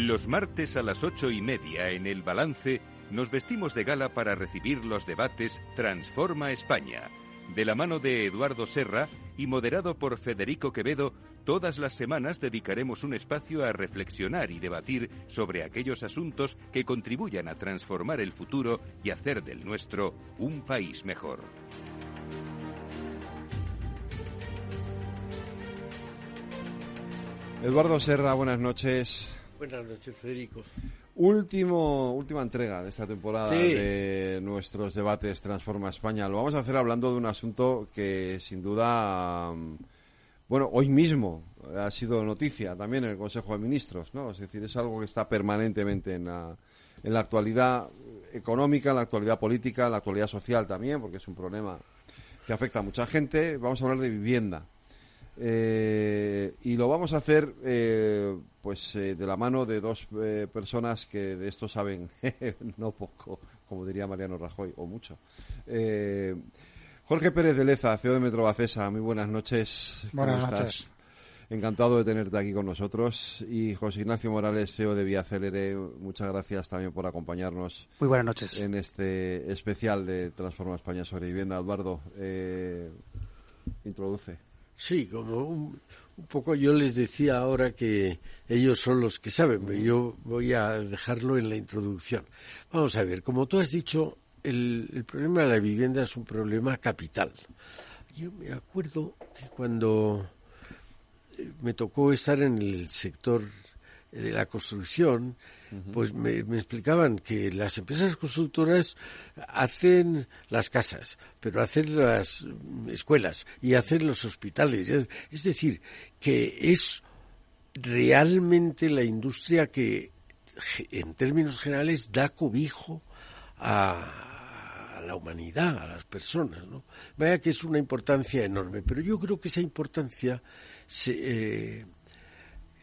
Los martes a las 8:30 en El Balance nos vestimos de gala para recibir los debates Transforma España. De la mano de Eduardo Serra y moderado por Federico Quevedo, todas las semanas dedicaremos un espacio a reflexionar y debatir sobre aquellos asuntos que contribuyan a transformar el futuro y hacer del nuestro un país mejor. Eduardo Serra, buenas noches. Buenas noches, Federico. Última entrega de esta temporada de nuestros debates Transforma España. Lo vamos a hacer hablando de un asunto que sin duda, hoy mismo ha sido noticia también en el Consejo de Ministros, ¿no? Es decir, es algo que está permanentemente en la actualidad económica, en la actualidad política, en la actualidad social también, porque es un problema que afecta a mucha gente. Vamos a hablar de vivienda. Y lo vamos a hacer de la mano de dos personas que de esto saben no poco, como diría Mariano Rajoy, o mucho. Jorge Pérez de Leza, CEO de Metrobacesa, muy buenas noches. Buenas noches. Encantado de tenerte aquí con nosotros. Y José Ignacio Morales, CEO de Vía Célere, muchas gracias también por acompañarnos. Muy buenas noches. En este especial de Transforma España sobre vivienda. Eduardo, introduce. Sí, como un poco yo les decía ahora que ellos son los que saben, pero yo voy a dejarlo en la introducción. Vamos a ver, como tú has dicho, el problema de la vivienda es un problema capital. Yo me acuerdo que cuando me tocó estar en el sector de la construcción, pues me explicaban que las empresas constructoras hacen las casas, pero hacen las escuelas y hacen los hospitales. Es decir, que es realmente la industria que, en términos generales, da cobijo a la humanidad, a las personas, ¿no? Vaya que es una importancia enorme, pero yo creo que esa importancia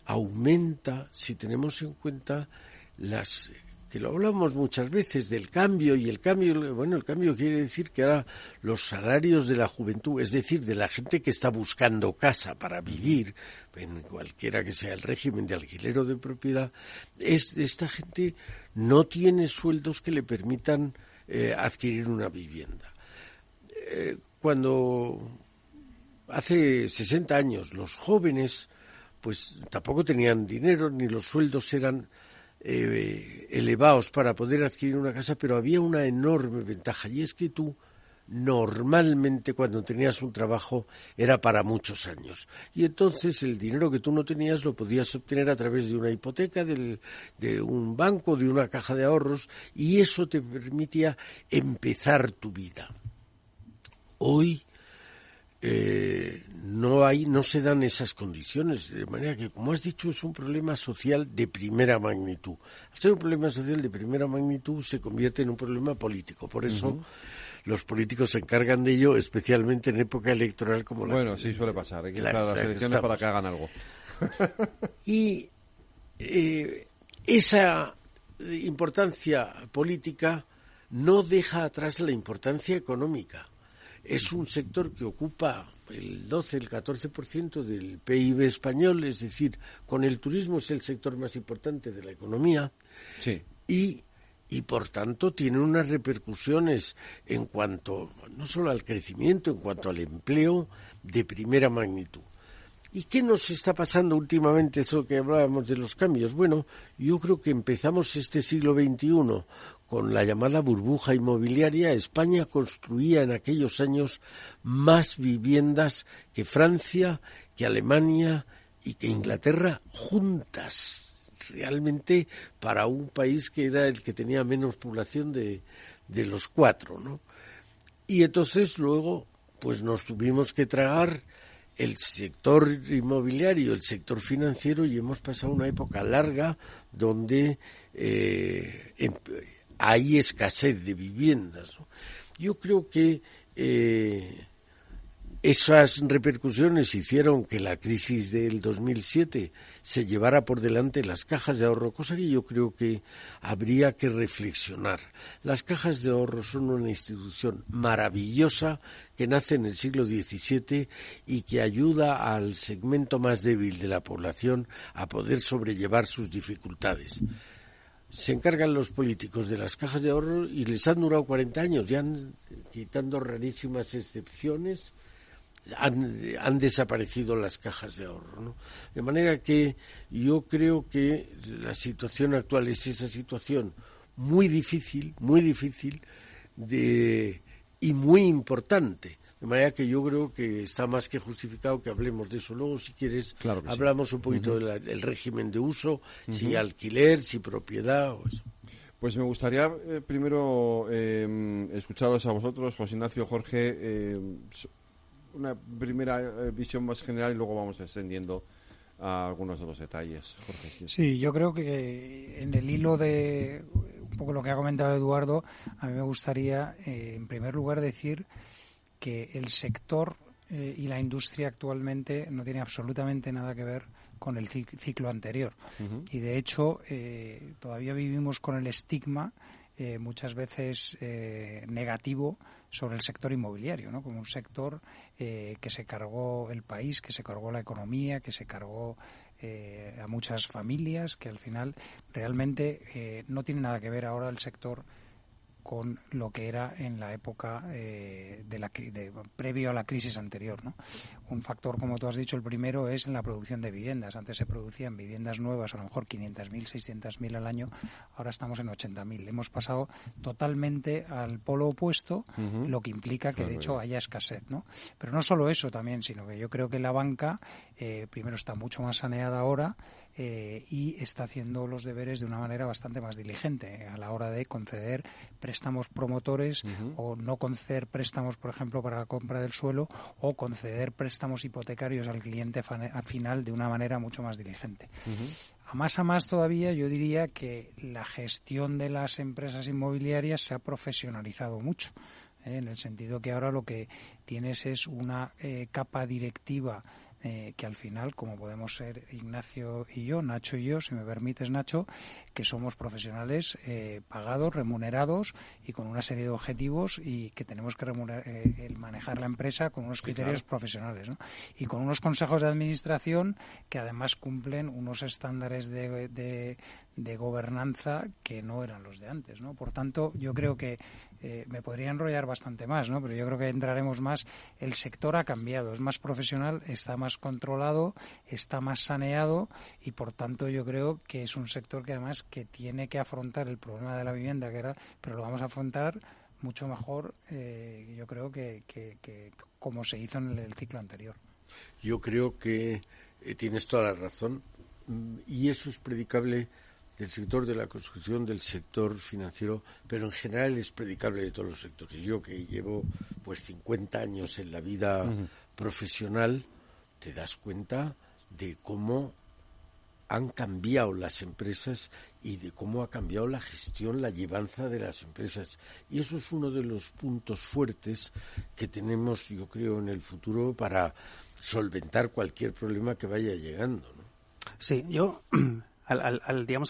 aumenta si tenemos en cuenta que lo hablamos muchas veces del cambio, y el cambio quiere decir que ahora los salarios de la juventud, es decir, de la gente que está buscando casa para vivir, en cualquiera que sea el régimen de alquiler o de propiedad, esta gente no tiene sueldos que le permitan adquirir una vivienda. Cuando hace 60 años los jóvenes pues tampoco tenían dinero, ni los sueldos eran elevados para poder adquirir una casa, pero había una enorme ventaja, y es que tú normalmente cuando tenías un trabajo era para muchos años, y entonces el dinero que tú no tenías lo podías obtener a través de una hipoteca, de un banco, de una caja de ahorros, y eso te permitía empezar tu vida. Hoy no se dan esas condiciones, de manera que, como has dicho, es un problema social de primera magnitud. Al ser un problema social de primera magnitud se convierte en un problema político, por eso los políticos se encargan de ello, especialmente en época electoral como la Bueno, sí, suele pasar, hay que esperar a las elecciones para que hagan algo. Y esa importancia política no deja atrás la importancia económica. Es un sector que ocupa el 12, el 14% del PIB español, es decir, con el turismo es el sector más importante de la economía. Sí. Y por tanto tiene unas repercusiones en cuanto no solo al crecimiento, en cuanto al empleo de primera magnitud. ¿Y qué nos está pasando últimamente, eso que hablábamos de los cambios? Bueno, yo creo que empezamos este siglo XXI con la llamada burbuja inmobiliaria. España construía en aquellos años más viviendas que Francia, que Alemania y que Inglaterra juntas. Realmente para un país que era el que tenía menos población de los cuatro, ¿no? Y entonces luego pues nos tuvimos que tragar el sector inmobiliario, el sector financiero, y hemos pasado una época larga donde hay escasez de viviendas, ¿no? Yo creo que Esas repercusiones hicieron que la crisis del 2007 se llevara por delante las cajas de ahorro, cosa que yo creo que habría que reflexionar. Las cajas de ahorro son una institución maravillosa que nace en el siglo XVII y que ayuda al segmento más débil de la población a poder sobrellevar sus dificultades. Se encargan los políticos de las cajas de ahorro y les han durado 40 años, ya quitando rarísimas excepciones. Han desaparecido las cajas de ahorro, ¿no? De manera que yo creo que la situación actual es esa situación muy difícil y muy importante. De manera que yo creo que está más que justificado que hablemos de eso. Luego, si quieres, claro que hablamos un poquito del régimen de uso, si alquiler, si propiedad o eso. Pues me gustaría primero escucharos a vosotros, José Ignacio, Jorge, una primera visión más general y luego vamos extendiendo a algunos de los detalles. Jorge. Sí, yo creo que en el hilo de un poco lo que ha comentado Eduardo, a mí me gustaría, en primer lugar, decir que el sector y la industria actualmente no tiene absolutamente nada que ver con el ciclo anterior. Y, de hecho, todavía vivimos con el estigma muchas veces negativo sobre el sector inmobiliario, ¿no? Como un sector que se cargó el país, que se cargó la economía, que se cargó a muchas familias, que al final realmente no tiene nada que ver ahora el sector con lo que era en la época previo a la crisis anterior, ¿no? Un factor, como tú has dicho, el primero es en la producción de viviendas. Antes se producían viviendas nuevas, a lo mejor 500.000, 600.000 al año, ahora estamos en 80.000. Hemos pasado totalmente al polo opuesto, lo que implica que de hecho haya escasez, ¿no? Pero no solo eso también, sino que yo creo que la banca primero está mucho más saneada ahora, y está haciendo los deberes de una manera bastante más diligente a la hora de conceder préstamos promotores o no conceder préstamos, por ejemplo, para la compra del suelo, o conceder préstamos hipotecarios al cliente final de una manera mucho más diligente. A más todavía, yo diría que la gestión de las empresas inmobiliarias se ha profesionalizado mucho, en el sentido que ahora lo que tienes es una capa directiva que al final, como podemos ser Ignacio y yo, Nacho y yo, si me permites, Nacho, que somos profesionales pagados, remunerados y con una serie de objetivos, y que tenemos que manejar la empresa con unos criterios profesionales, ¿no? Y con unos consejos de administración que además cumplen unos estándares de gobernanza que no eran los de antes, ¿no? Por tanto, yo creo que me podría enrollar bastante más, ¿no? Pero yo creo que entraremos más. El sector ha cambiado, es más profesional, está más controlado, está más saneado, y por tanto yo creo que es un sector que además que tiene que afrontar el problema de la vivienda, pero lo vamos a afrontar mucho mejor, yo creo que como se hizo en el ciclo anterior. Yo creo que tienes toda la razón, y eso es predicable del sector de la construcción, del sector financiero, pero en general es predicable de todos los sectores. Yo, que llevo 50 años en la vida profesional, te das cuenta de cómo han cambiado las empresas y de cómo ha cambiado la gestión, la llevanza de las empresas. Y eso es uno de los puntos fuertes que tenemos, yo creo, en el futuro para solventar cualquier problema que vaya llegando, ¿no? Sí, yo al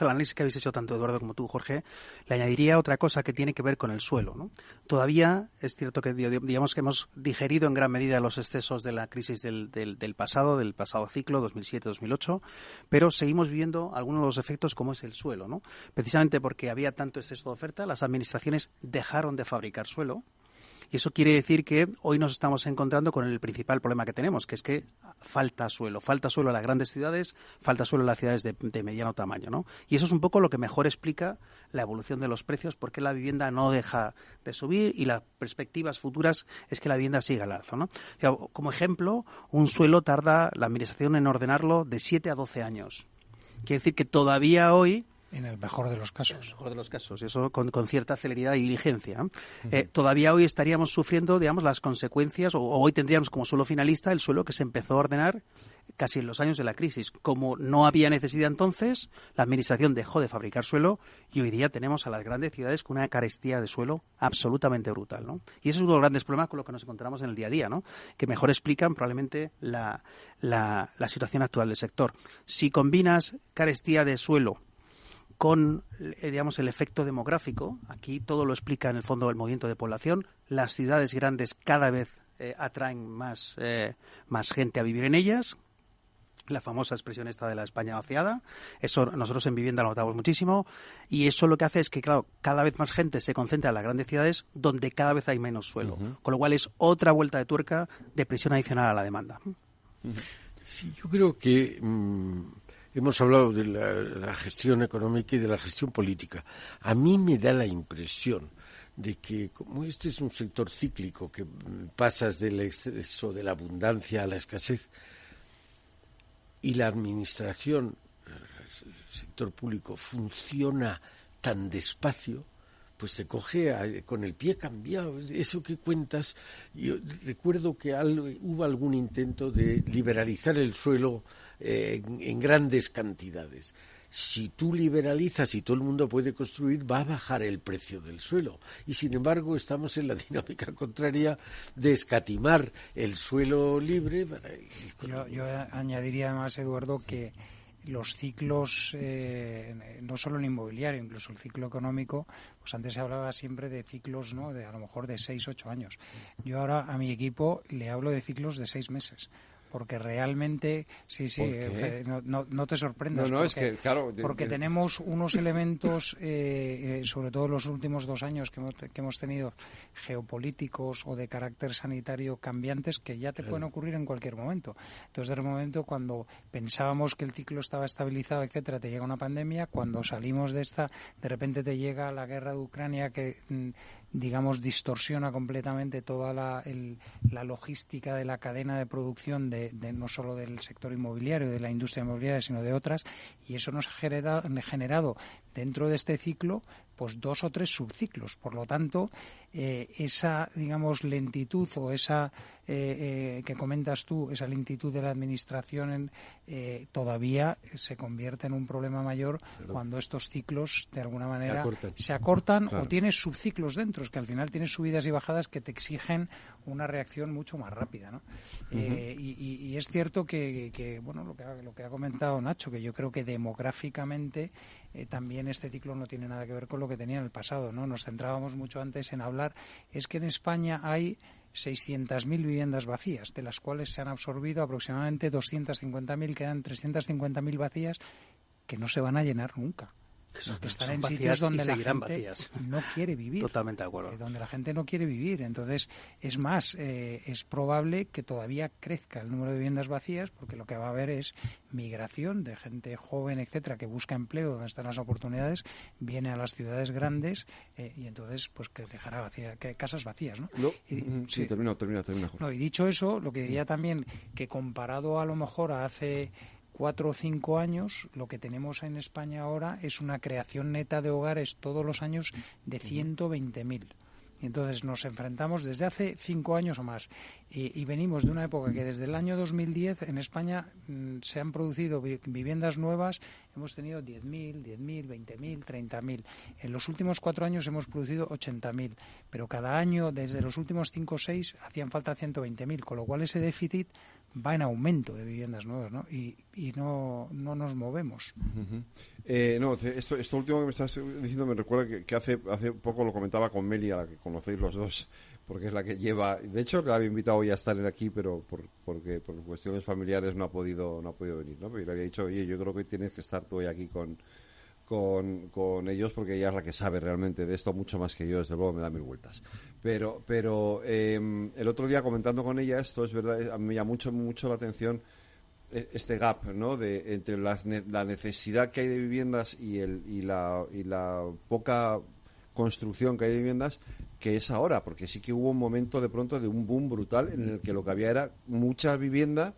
análisis que habéis hecho tanto Eduardo como tú, Jorge, le añadiría otra cosa que tiene que ver con el suelo, ¿no? Todavía es cierto que digamos que hemos digerido en gran medida los excesos de la crisis del pasado ciclo 2007-2008, pero seguimos viendo algunos de los efectos, como es el suelo, ¿no? Precisamente porque había tanto exceso de oferta, las administraciones dejaron de fabricar suelo. Y eso quiere decir que hoy nos estamos encontrando con el principal problema que tenemos, que es que falta suelo en las grandes ciudades, falta suelo en las ciudades de mediano tamaño, ¿no? Y eso es un poco lo que mejor explica la evolución de los precios, porque la vivienda no deja de subir y las perspectivas futuras es que la vivienda siga al alza, ¿no? Como ejemplo, un suelo tarda la administración en ordenarlo de 7 a 12 años. Quiere decir que todavía hoy En el mejor de los casos. En el mejor de los casos, eso con cierta celeridad y diligencia. Todavía hoy estaríamos sufriendo, digamos, las consecuencias, o hoy tendríamos como suelo finalista el suelo que se empezó a ordenar casi en los años de la crisis. Como no había necesidad entonces, la Administración dejó de fabricar suelo y hoy día tenemos a las grandes ciudades con una carestía de suelo absolutamente brutal, ¿no? Y ese es uno de los grandes problemas con los que nos encontramos en el día a día, ¿no? Que mejor explican probablemente la situación actual del sector. Si combinas carestía de suelo con, digamos, el efecto demográfico, aquí todo lo explica en el fondo el movimiento de población, las ciudades grandes cada vez atraen más gente a vivir en ellas, la famosa expresión esta de la España vaciada, eso nosotros en vivienda lo notamos muchísimo, y eso lo que hace es que, claro, cada vez más gente se concentra en las grandes ciudades donde cada vez hay menos suelo, con lo cual es otra vuelta de tuerca de presión adicional a la demanda. Sí, yo creo que hemos hablado de la gestión económica y de la gestión política. A mí me da la impresión de que, como este es un sector cíclico, que pasas del exceso de la abundancia a la escasez, y la administración, el sector público, funciona tan despacio, pues te coge con el pie cambiado. Eso que cuentas, yo recuerdo que hubo algún intento de liberalizar el suelo en grandes cantidades. Si tú liberalizas y todo el mundo puede construir, va a bajar el precio del suelo. Y sin embargo estamos en la dinámica contraria de escatimar el suelo libre. Yo añadiría además, Eduardo, que los ciclos, no solo el inmobiliario, incluso el ciclo económico, pues antes se hablaba siempre de ciclos, ¿no?, de a lo mejor de 6-8 años. Yo ahora a mi equipo le hablo de ciclos de 6 meses. Porque realmente, sí, no te sorprendas. No, porque, es que, claro. Porque tenemos unos elementos, sobre todo los últimos 2 años que hemos tenido, geopolíticos o de carácter sanitario cambiantes, que ya te pueden ocurrir en cualquier momento. Entonces, de momento, cuando pensábamos que el ciclo estaba estabilizado, etcétera, te llega una pandemia. Cuando salimos de esta, de repente te llega la guerra de Ucrania que, digamos, distorsiona completamente toda la logística de la cadena de producción de no solo del sector inmobiliario, de la industria inmobiliaria, sino de otras, y eso nos ha generado dentro de este ciclo pues 2 o 3 subciclos. Por lo tanto, esa, digamos, lentitud o esa que comentas tú, esa lentitud de la administración todavía se convierte en un problema mayor cuando estos ciclos de alguna manera se acortan claro. O tienes subciclos dentro, es que al final tienes subidas y bajadas que te exigen una reacción mucho más rápida, ¿no? Y es cierto que bueno, lo que ha comentado Nacho, que yo creo que demográficamente también este ciclo no tiene nada que ver con lo que tenía en el pasado, ¿no? Nos centrábamos mucho antes en hablar, es que en España hay 600.000 viviendas vacías, de las cuales se han absorbido aproximadamente 250.000, quedan 350.000 vacías que no se van a llenar nunca. Que están en sitios donde la gente vacías. No quiere vivir. Totalmente de acuerdo. Donde la gente no quiere vivir. Entonces, es más, es probable que todavía crezca el número de viviendas vacías, porque lo que va a haber es migración de gente joven, etcétera, que busca empleo donde están las oportunidades, viene a las ciudades grandes y entonces, pues que dejará casas vacías, ¿no? Sí, termina. No, y dicho eso, lo que diría también, que comparado a lo mejor a hace 4 o 5 años, lo que tenemos en España ahora es una creación neta de hogares todos los años de 120.000. Entonces nos enfrentamos desde hace 5 años o más y venimos de una época que desde el año 2010 en España se han producido viviendas nuevas, hemos tenido 10.000, 20.000, 30.000. En los últimos 4 años hemos producido 80.000, pero cada año desde los últimos 5 o 6 hacían falta 120.000, con lo cual ese déficit va en aumento de viviendas nuevas, ¿no? Y no nos movemos. Esto último que me estás diciendo me recuerda que hace poco lo comentaba con Meli, a la que conocéis los dos, porque es la que lleva. De hecho, la había invitado hoy a estar aquí, pero porque por cuestiones familiares no ha podido venir, ¿no? Pero le había dicho, oye, yo creo que tienes que estar tú hoy aquí con ellos, porque ella es la que sabe realmente de esto mucho más que yo, desde luego me da 1000 vueltas. Pero el otro día comentando con ella esto, es verdad, a mí me llama mucho la atención este gap, ¿no? Entre la necesidad que hay de viviendas y la poca construcción que hay de viviendas, que es ahora, porque sí que hubo un momento de pronto de un boom brutal en el que lo que había era mucha vivienda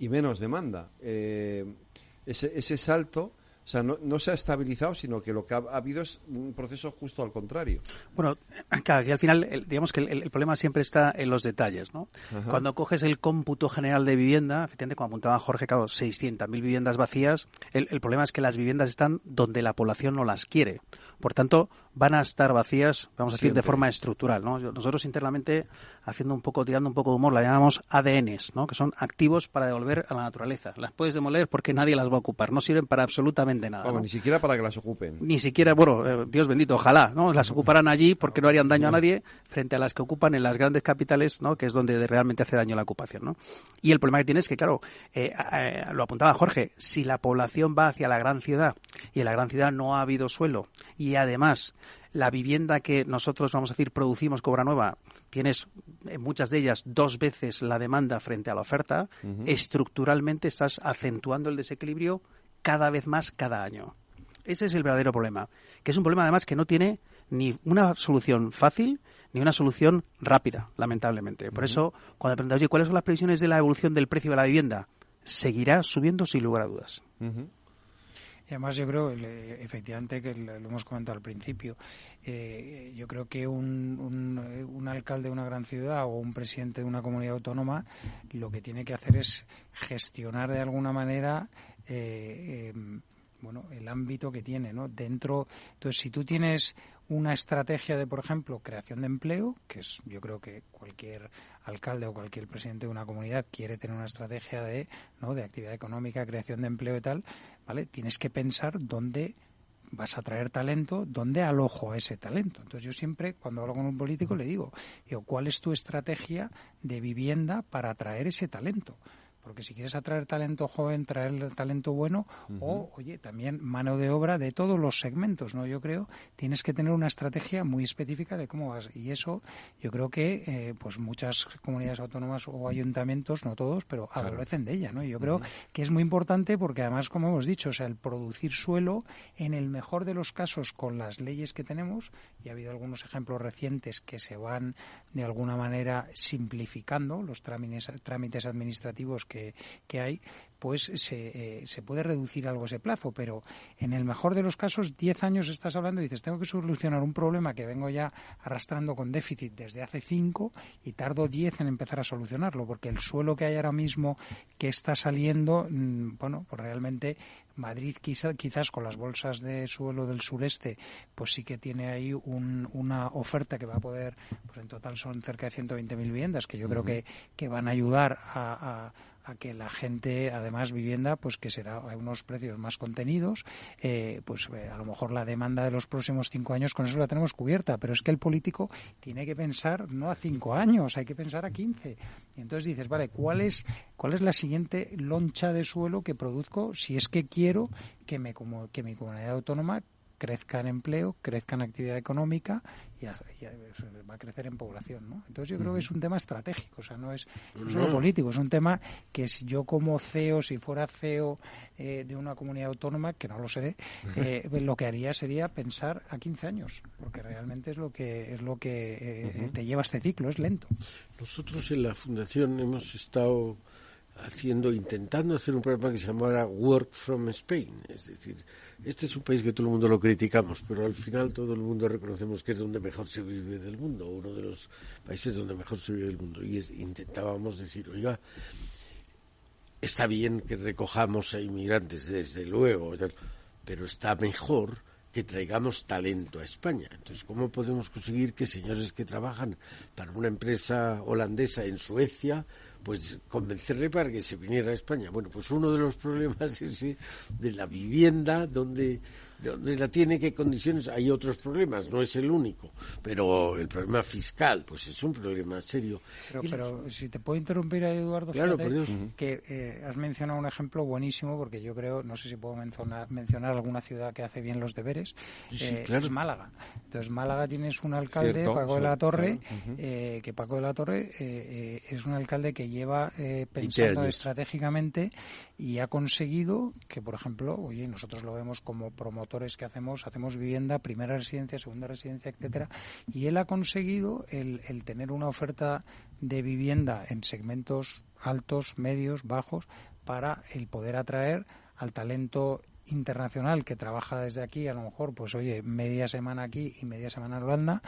y menos demanda. Ese salto O sea, no se ha estabilizado, sino que lo que ha habido es un proceso justo al contrario. Bueno, claro, y al final, digamos que el problema siempre está en los detalles, ¿no? Ajá. Cuando coges el cómputo general de vivienda, efectivamente, como apuntaba Jorge, claro, 600.000 viviendas vacías, el problema es que las viviendas están donde la población no las quiere. Por tanto, van a estar vacías, vamos a decir, de forma estructural, ¿no? Nosotros internamente, tirando un poco de humor, la llamamos ADNs, ¿no? Que son activos para devolver a la naturaleza. Las puedes demoler porque nadie las va a ocupar, no sirven para absolutamente nada. Vamos, ¿no? Ni siquiera para que las ocupen. Ni siquiera, bueno, Dios bendito, ojalá, ¿no? Las ocuparan allí porque no harían daño a nadie frente a las que ocupan en las grandes capitales, ¿no? Que es donde realmente hace daño la ocupación, ¿no? Y el problema que tiene es que, claro, lo apuntaba Jorge, si la población va hacia la gran ciudad y en la gran ciudad no ha habido suelo y además la vivienda que nosotros, vamos a decir, producimos con obra nueva, tienes en muchas de ellas 2 veces la demanda frente a la oferta, estructuralmente estás acentuando el desequilibrio cada vez más cada año. Ese es el verdadero problema, que es un problema además que no tiene ni una solución fácil ni una solución rápida, lamentablemente. Por eso, cuando preguntas, oye, ¿cuáles son las previsiones de la evolución del precio de la vivienda? Seguirá subiendo sin lugar a dudas. Y además yo creo, efectivamente, que lo hemos comentado al principio, yo creo que un alcalde de una gran ciudad o un presidente de una comunidad autónoma lo que tiene que hacer es gestionar de alguna manera el ámbito que tiene, ¿no? Entonces, si tú tienes una estrategia de, por ejemplo, creación de empleo, que es, yo creo que cualquier alcalde o cualquier presidente de una comunidad quiere tener una estrategia de actividad económica, creación de empleo y tal, ¿vale? Tienes que pensar dónde vas a traer talento, dónde alojo a ese talento. Entonces yo siempre, cuando hablo con un político, le digo, ¿cuál es tu estrategia de vivienda para atraer ese talento? Porque si quieres atraer talento joven, traer talento bueno, o, oye, también mano de obra de todos los segmentos, ¿no? Yo creo tienes que tener una estrategia muy específica de cómo vas. Y eso, yo creo que pues muchas comunidades autónomas o ayuntamientos, no todos, pero adolecen de ella, ¿no? Y yo creo que es muy importante porque además, como hemos dicho, o sea, el producir suelo, en el mejor de los casos, con las leyes que tenemos, y ha habido algunos ejemplos recientes que se van, de alguna manera, simplificando los trámites administrativos que hay, pues se puede reducir algo ese plazo, pero en el mejor de los casos 10 años estás hablando y dices, tengo que solucionar un problema que vengo ya arrastrando con déficit desde hace 5 y tardo 10 en empezar a solucionarlo, porque el suelo que hay ahora mismo que está saliendo, pues realmente Madrid quizás con las bolsas de suelo del sureste pues sí que tiene ahí una oferta que va a poder, pues en total son cerca de 120.000 viviendas que yo creo que van a ayudar a que la gente, además vivienda, pues que será a unos precios más contenidos, a lo mejor la demanda de los próximos 5 años con eso la tenemos cubierta, pero es que el político tiene que pensar no a 5 años, hay que pensar a 15. Y entonces dices, vale, ¿cuál es la siguiente loncha de suelo que produzco si es que quiero que mi comunidad autónoma crezca en empleo, crezca en actividad económica y va a crecer en población, ¿no? Entonces yo creo que es un tema estratégico, o sea, no es solo político, es un tema que si yo como CEO, si fuera CEO de una comunidad autónoma, que no lo seré, lo que haría sería pensar a 15 años, porque realmente es lo que te lleva este ciclo, es lento. Nosotros en la Fundación hemos estado intentando hacer un programa que se llamara Work from Spain, es decir, este es un país que todo el mundo lo criticamos, pero al final todo el mundo reconocemos que es donde mejor se vive del mundo, uno de los países donde mejor se vive del mundo, y intentábamos decir, oiga, está bien que recojamos a inmigrantes, desde luego, pero está mejor que traigamos talento a España. Entonces, ¿cómo podemos conseguir que señores que trabajan para una empresa holandesa en Suecia, pues convencerle para que se viniera a España? Bueno, pues uno de los problemas es de la vivienda, donde la tiene, qué condiciones. Hay otros problemas, no es el único, pero el problema fiscal, pues es un problema serio. Pero si te puedo interrumpir ahí, Eduardo, claro, fíjate, por Dios. Que has mencionado un ejemplo buenísimo, porque yo creo, no sé si puedo mencionar alguna ciudad que hace bien los deberes, sí, claro. Es Málaga. Entonces, Málaga tienes un alcalde, Paco de la Torre, que Paco de la Torre es un alcalde que lleva pensando estratégicamente y ha conseguido que, por ejemplo, oye, nosotros lo vemos como promotores que hacemos vivienda, primera residencia, segunda residencia, etcétera, y él ha conseguido el tener una oferta de vivienda en segmentos altos, medios, bajos, para el poder atraer al talento internacional que trabaja desde aquí, a lo mejor, pues oye, media semana aquí y media semana en Holanda,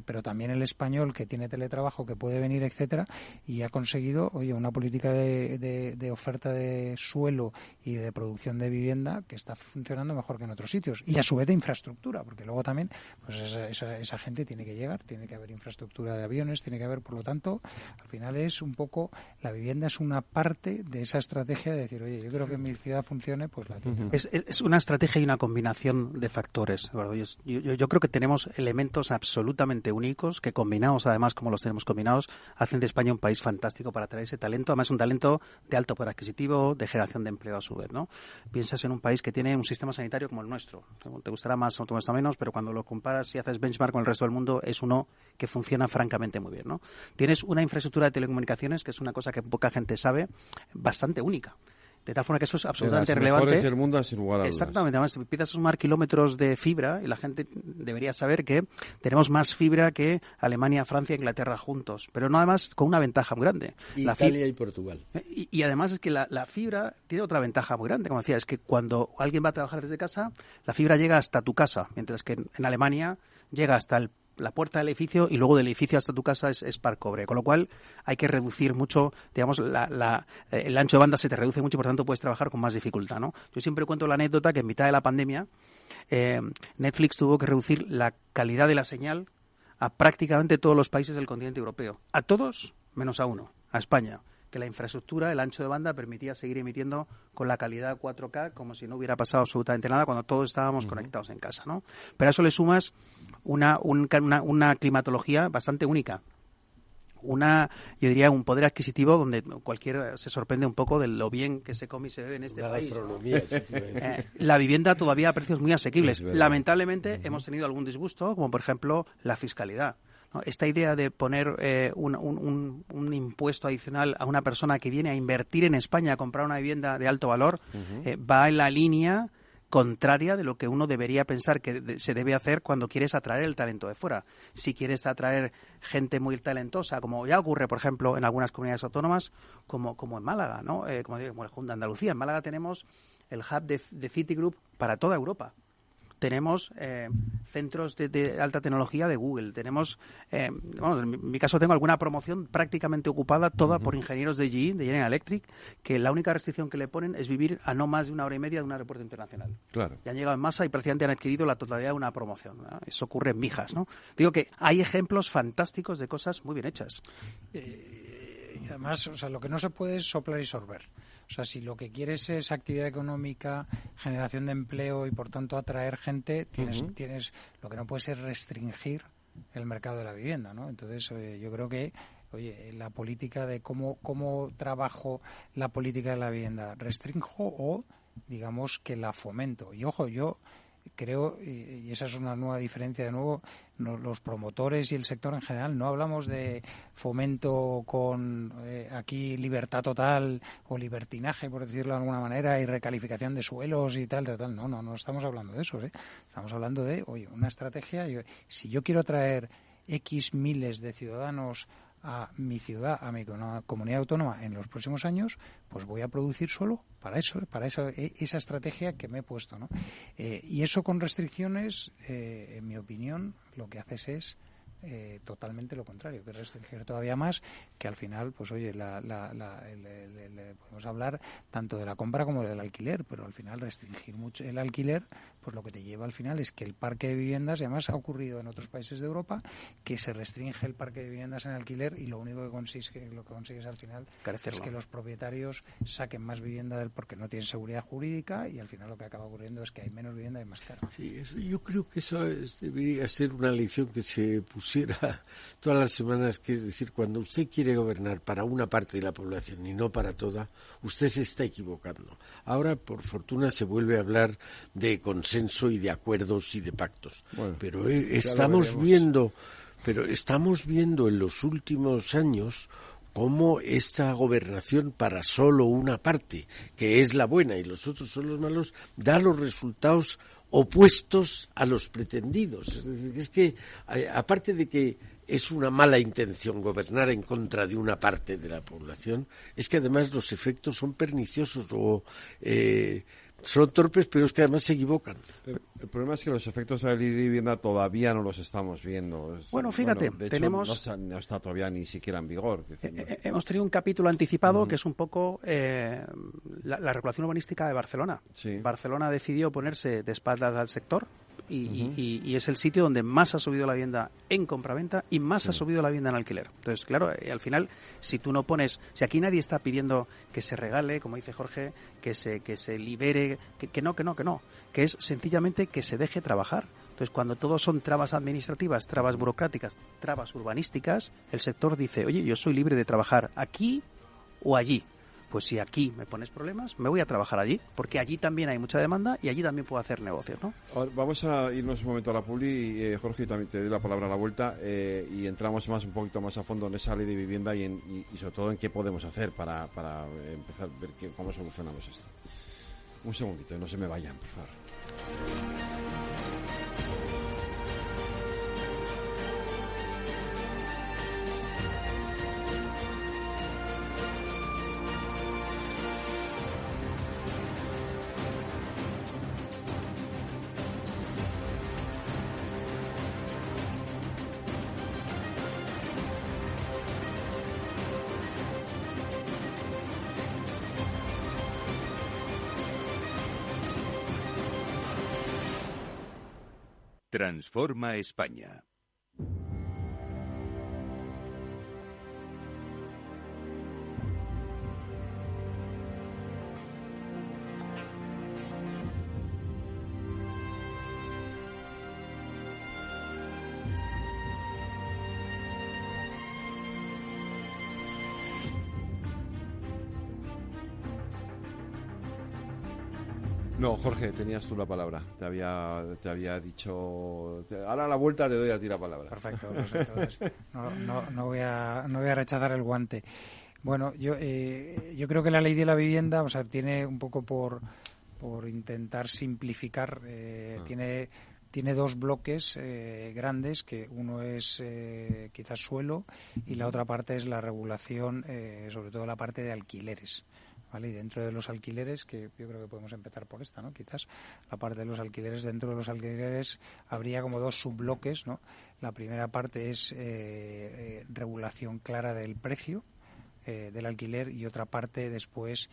pero también el español que tiene teletrabajo, que puede venir, etcétera, y ha conseguido, oye, una política de oferta de suelo y de producción de vivienda que está funcionando mejor que en otros sitios, y a su vez de infraestructura, porque luego también pues esa gente tiene que llegar, tiene que haber infraestructura de aviones, tiene que haber, por lo tanto, al final es un poco, la vivienda es una parte de esa estrategia de decir, oye, yo creo que mi ciudad funcione, pues la tengo. Es una estrategia y una combinación de factores, Eduardo. Yo creo que tenemos elementos absolutamente únicos que, combinados además como los tenemos combinados, hacen de España un país fantástico para atraer ese talento. Además, un talento de alto poder adquisitivo, de generación de empleo a su vez, ¿no? Piensas en un país que tiene un sistema sanitario como el nuestro. Te gustará más o te gusta menos, pero cuando lo comparas y haces benchmark con el resto del mundo, es uno que funciona francamente muy bien, ¿no? Tienes una infraestructura de telecomunicaciones, que es una cosa que poca gente sabe, bastante única. De tal forma que eso es absolutamente relevante. Las mejores del mundo, sin lugar a dudas. Exactamente. Además, empiezas a sumar kilómetros de fibra y la gente debería saber que tenemos más fibra que Alemania, Francia e Inglaterra juntos. Pero no, además, con una ventaja muy grande. Italia y Portugal. Y además es que la fibra tiene otra ventaja muy grande. Como decía, es que cuando alguien va a trabajar desde casa, la fibra llega hasta tu casa. Mientras que en Alemania llega hasta la puerta del edificio y luego del edificio hasta tu casa es par cobre, con lo cual hay que reducir mucho, digamos, el ancho de banda se te reduce mucho y por tanto puedes trabajar con más dificultad, ¿no? Yo siempre cuento la anécdota que en mitad de la pandemia Netflix tuvo que reducir la calidad de la señal a prácticamente todos los países del continente europeo, a todos menos a uno, a España, que la infraestructura, el ancho de banda permitía seguir emitiendo con la calidad 4K como si no hubiera pasado absolutamente nada cuando todos estábamos conectados en casa, ¿no? Pero a eso le sumas una climatología bastante única. Yo diría, un poder adquisitivo donde cualquiera se sorprende un poco de lo bien que se come y se bebe en este país. Gastronomía, la vivienda todavía a precios muy asequibles. Lamentablemente hemos tenido algún disgusto, como por ejemplo la fiscalidad, ¿no? Esta idea de poner un impuesto adicional a una persona que viene a invertir en España, a comprar una vivienda de alto valor, va en la línea contraria de lo que uno debería pensar que se debe hacer cuando quieres atraer el talento de fuera. Si quieres atraer gente muy talentosa, como ya ocurre, por ejemplo, en algunas comunidades autónomas, como en Málaga, ¿no? Como el Junta de Andalucía. En Málaga tenemos el hub de Citigroup para toda Europa. Tenemos centros de alta tecnología de Google. Tenemos, en mi caso tengo alguna promoción prácticamente ocupada toda por ingenieros de GE, de General Electric, que la única restricción que le ponen es vivir a no más de 1 hora y media de un aeropuerto internacional. Claro. Y han llegado en masa y prácticamente han adquirido la totalidad de una promoción, ¿no? Eso ocurre en Mijas, ¿no? Digo que hay ejemplos fantásticos de cosas muy bien hechas. Y además, o sea, lo que no se puede es soplar y sorber. O sea, si lo que quieres es actividad económica, generación de empleo y, por tanto, atraer gente, tienes lo que no puedes es restringir el mercado de la vivienda, ¿no? Entonces, yo creo que, la política de cómo trabajo la política de la vivienda, restrinjo o, digamos, que la fomento. Y, ojo, yo creo, y esa es una nueva diferencia, de nuevo, los promotores y el sector en general no hablamos de fomento con aquí libertad total o libertinaje, por decirlo de alguna manera, y recalificación de suelos y tal. No estamos hablando de eso, ¿eh? Estamos hablando de, una estrategia. Si yo quiero atraer X miles de ciudadanos a mi ciudad, a mi comunidad autónoma en los próximos años, pues voy a producir suelo para esa estrategia que me he puesto, ¿no? Y eso con restricciones, en mi opinión, lo que haces es totalmente lo contrario, que restringir todavía más, que al final, pues podemos hablar tanto de la compra como del alquiler, pero al final restringir mucho el alquiler, pues lo que te lleva al final es que el parque de viviendas, y además ha ocurrido en otros países de Europa, que se restringe el parque de viviendas en alquiler y lo único que consigues al final es que los propietarios saquen más vivienda porque no tienen seguridad jurídica, y al final lo que acaba ocurriendo es que hay menos vivienda y más caro. Sí, yo creo que eso debería ser una lección que se pusiera todas las semanas, que es decir, cuando usted quiere gobernar para una parte de la población y no para toda, usted se está equivocando. Ahora, por fortuna, se vuelve a hablar de consenso y de acuerdos y de pactos. Bueno, pero estamos viendo en los últimos años cómo esta gobernación para solo una parte, que es la buena y los otros son los malos, da los resultados opuestos a los pretendidos. Es decir, es que, aparte de que es una mala intención gobernar en contra de una parte de la población, es que además los efectos son perniciosos. Son torpes, pero es que además se equivocan. El problema es que los efectos de la ley de vivienda todavía no los estamos viendo. Bueno, fíjate, de hecho, tenemos... no está todavía ni siquiera en vigor. Hemos tenido un capítulo anticipado que es un poco la regulación urbanística de Barcelona. Sí. Barcelona decidió ponerse de espaldas al sector y es el sitio donde más ha subido la vivienda en compraventa y más ha subido la vivienda en alquiler. Entonces, claro, al final, si tú no pones... Si aquí nadie está pidiendo que se regale, como dice Jorge, que se libere, que no, que es sencillamente que se deje trabajar. Entonces, cuando todo son trabas administrativas, trabas burocráticas, trabas urbanísticas, el sector dice, oye, yo soy libre de trabajar aquí o allí. Pues si aquí me pones problemas, me voy a trabajar allí, porque allí también hay mucha demanda y allí también puedo hacer negocios, ¿no? Ahora, vamos a irnos un momento a la publi, Jorge, y también te doy la palabra a la vuelta, y entramos un poquito más a fondo en esa ley de vivienda y sobre todo en qué podemos hacer para empezar a ver cómo solucionamos esto. Un segundito, no se me vayan, por favor. Transforma España. No, Jorge, tenías tú la palabra. Te había dicho... Ahora a la vuelta te doy a ti la palabra. Perfecto. Pues entonces no voy a rechazar el guante. Bueno, yo creo que la ley de la vivienda, o sea, tiene un poco por intentar simplificar, tiene dos bloques grandes, que uno es quizás suelo y la otra parte es la regulación, sobre todo la parte de alquileres. ¿Vale? Y dentro de los alquileres, que yo creo que podemos empezar por esta, ¿no? Quizás la parte de los alquileres, dentro de los alquileres habría como dos subbloques, ¿no? La primera parte es regulación clara del precio del alquiler y otra parte después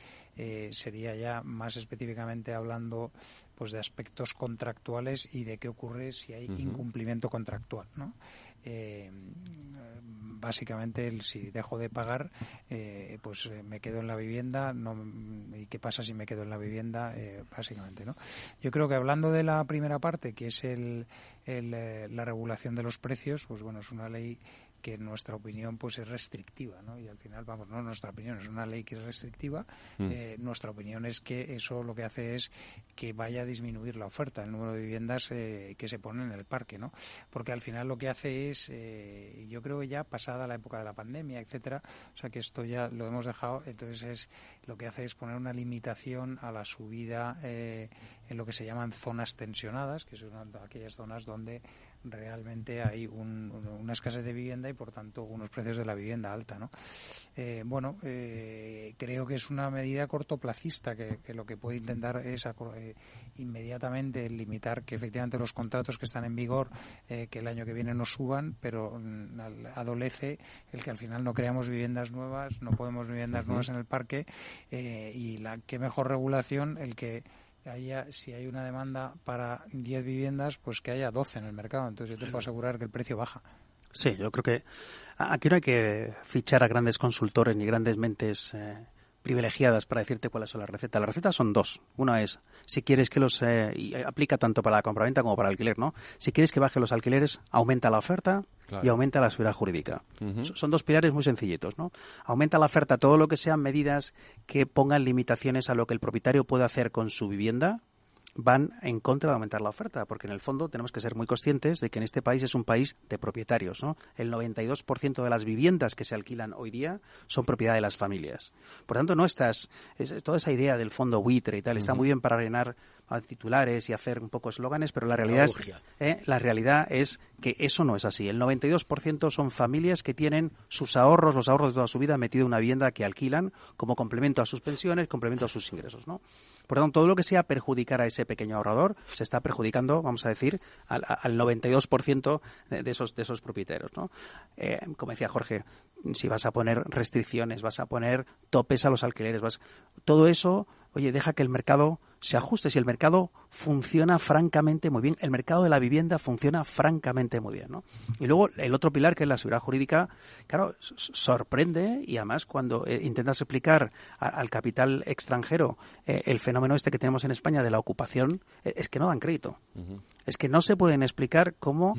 sería ya más específicamente hablando pues de aspectos contractuales y de qué ocurre si hay incumplimiento contractual, ¿no? Básicamente si dejo de pagar pues me quedo en la vivienda, y qué pasa si me quedo en la vivienda, básicamente, ¿no? Yo creo que hablando de la primera parte, que es la regulación de los precios, pues bueno, es una ley que en nuestra opinión pues es restrictiva, ¿no? Y al final, vamos, no nuestra opinión, es una ley que es restrictiva. Nuestra opinión es que eso lo que hace es que vaya a disminuir la oferta, el número de viviendas que se ponen en el parque, ¿no? Porque al final lo que hace es, yo creo que ya pasada la época de la pandemia, etcétera, o sea que esto ya lo hemos dejado, entonces lo que hace es poner una limitación a la subida en lo que se llaman zonas tensionadas, que son aquellas zonas donde realmente hay una escasez de vivienda y por tanto unos precios de la vivienda alta, ¿no? Creo que es una medida cortoplacista que lo que puede intentar es inmediatamente limitar que efectivamente los contratos que están en vigor que el año que viene no suban, pero adolece el que al final no creamos viviendas nuevas, no podemos viviendas nuevas en el parque y qué mejor regulación el que si hay una demanda para 10 viviendas, pues que haya 12 en el mercado. Entonces yo te puedo asegurar que el precio baja. Sí, yo creo que aquí no hay que fichar a grandes consultores ni grandes mentes privilegiadas para decirte cuáles son las recetas. Las recetas son dos. Una es, si quieres que y aplica tanto para la compraventa como para el alquiler, ¿no? Si quieres que bajen los alquileres, aumenta la oferta. Claro. Y aumenta la seguridad jurídica. Son dos pilares muy sencillitos, ¿no? Aumenta la oferta, todo lo que sean medidas que pongan limitaciones a lo que el propietario puede hacer con su vivienda, van en contra de aumentar la oferta, porque en el fondo tenemos que ser muy conscientes de que en este país es un país de propietarios, ¿no? El 92% de las viviendas que se alquilan hoy día son propiedad de las familias. Por tanto, toda esa idea del fondo buitre y tal está muy bien para rellenar a titulares y hacer un poco eslóganes, pero la realidad es que eso no es así. El 92% son familias que tienen sus ahorros, los ahorros de toda su vida, metido en una vivienda que alquilan como complemento a sus pensiones, complemento a sus ingresos, ¿no? Por lo tanto, todo lo que sea perjudicar a ese pequeño ahorrador se está perjudicando, vamos a decir, al 92% de esos propietarios, ¿no? Como decía Jorge, si vas a poner restricciones, vas a poner topes a los alquileres, todo eso, oye, deja que el mercado se ajuste. Si el mercado funciona francamente muy bien, el mercado de la vivienda funciona francamente muy bien, ¿no? Y luego el otro pilar, que es la seguridad jurídica, claro, sorprende, y además cuando intentas explicar al capital extranjero el fenómeno que tenemos en España de la ocupación, es que no dan crédito. Uh-huh. Es que no se pueden explicar cómo,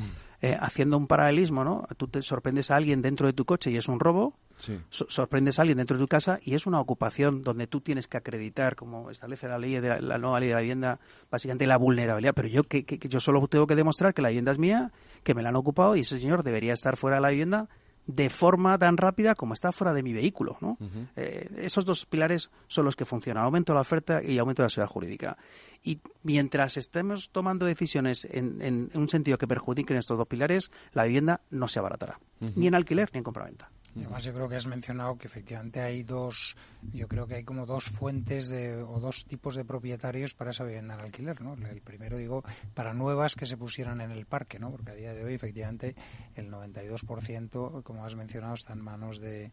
haciendo un paralelismo, ¿no? Tú te sorprendes a alguien dentro de tu coche y es un robo. Sí. Sorprendes a alguien dentro de tu casa y es una ocupación donde tú tienes que acreditar, como establece la ley de la nueva ley de la vivienda, básicamente la vulnerabilidad. Pero yo yo solo tengo que demostrar que la vivienda es mía, que me la han ocupado y ese señor debería estar fuera de la vivienda de forma tan rápida como está fuera de mi vehículo, ¿no? Uh-huh. Esos dos pilares son los que funcionan, aumento de la oferta y aumento de la seguridad jurídica. Y mientras estemos tomando decisiones en un sentido que perjudiquen estos dos pilares, la vivienda no se abaratará, uh-huh, ni en alquiler ni en compraventa. Y además yo creo que has mencionado que efectivamente hay como dos fuentes o dos tipos de propietarios para esa vivienda en alquiler, ¿no? El primero, digo, para nuevas que se pusieran en el parque, ¿no? Porque a día de hoy efectivamente el 92%, como has mencionado, está en manos de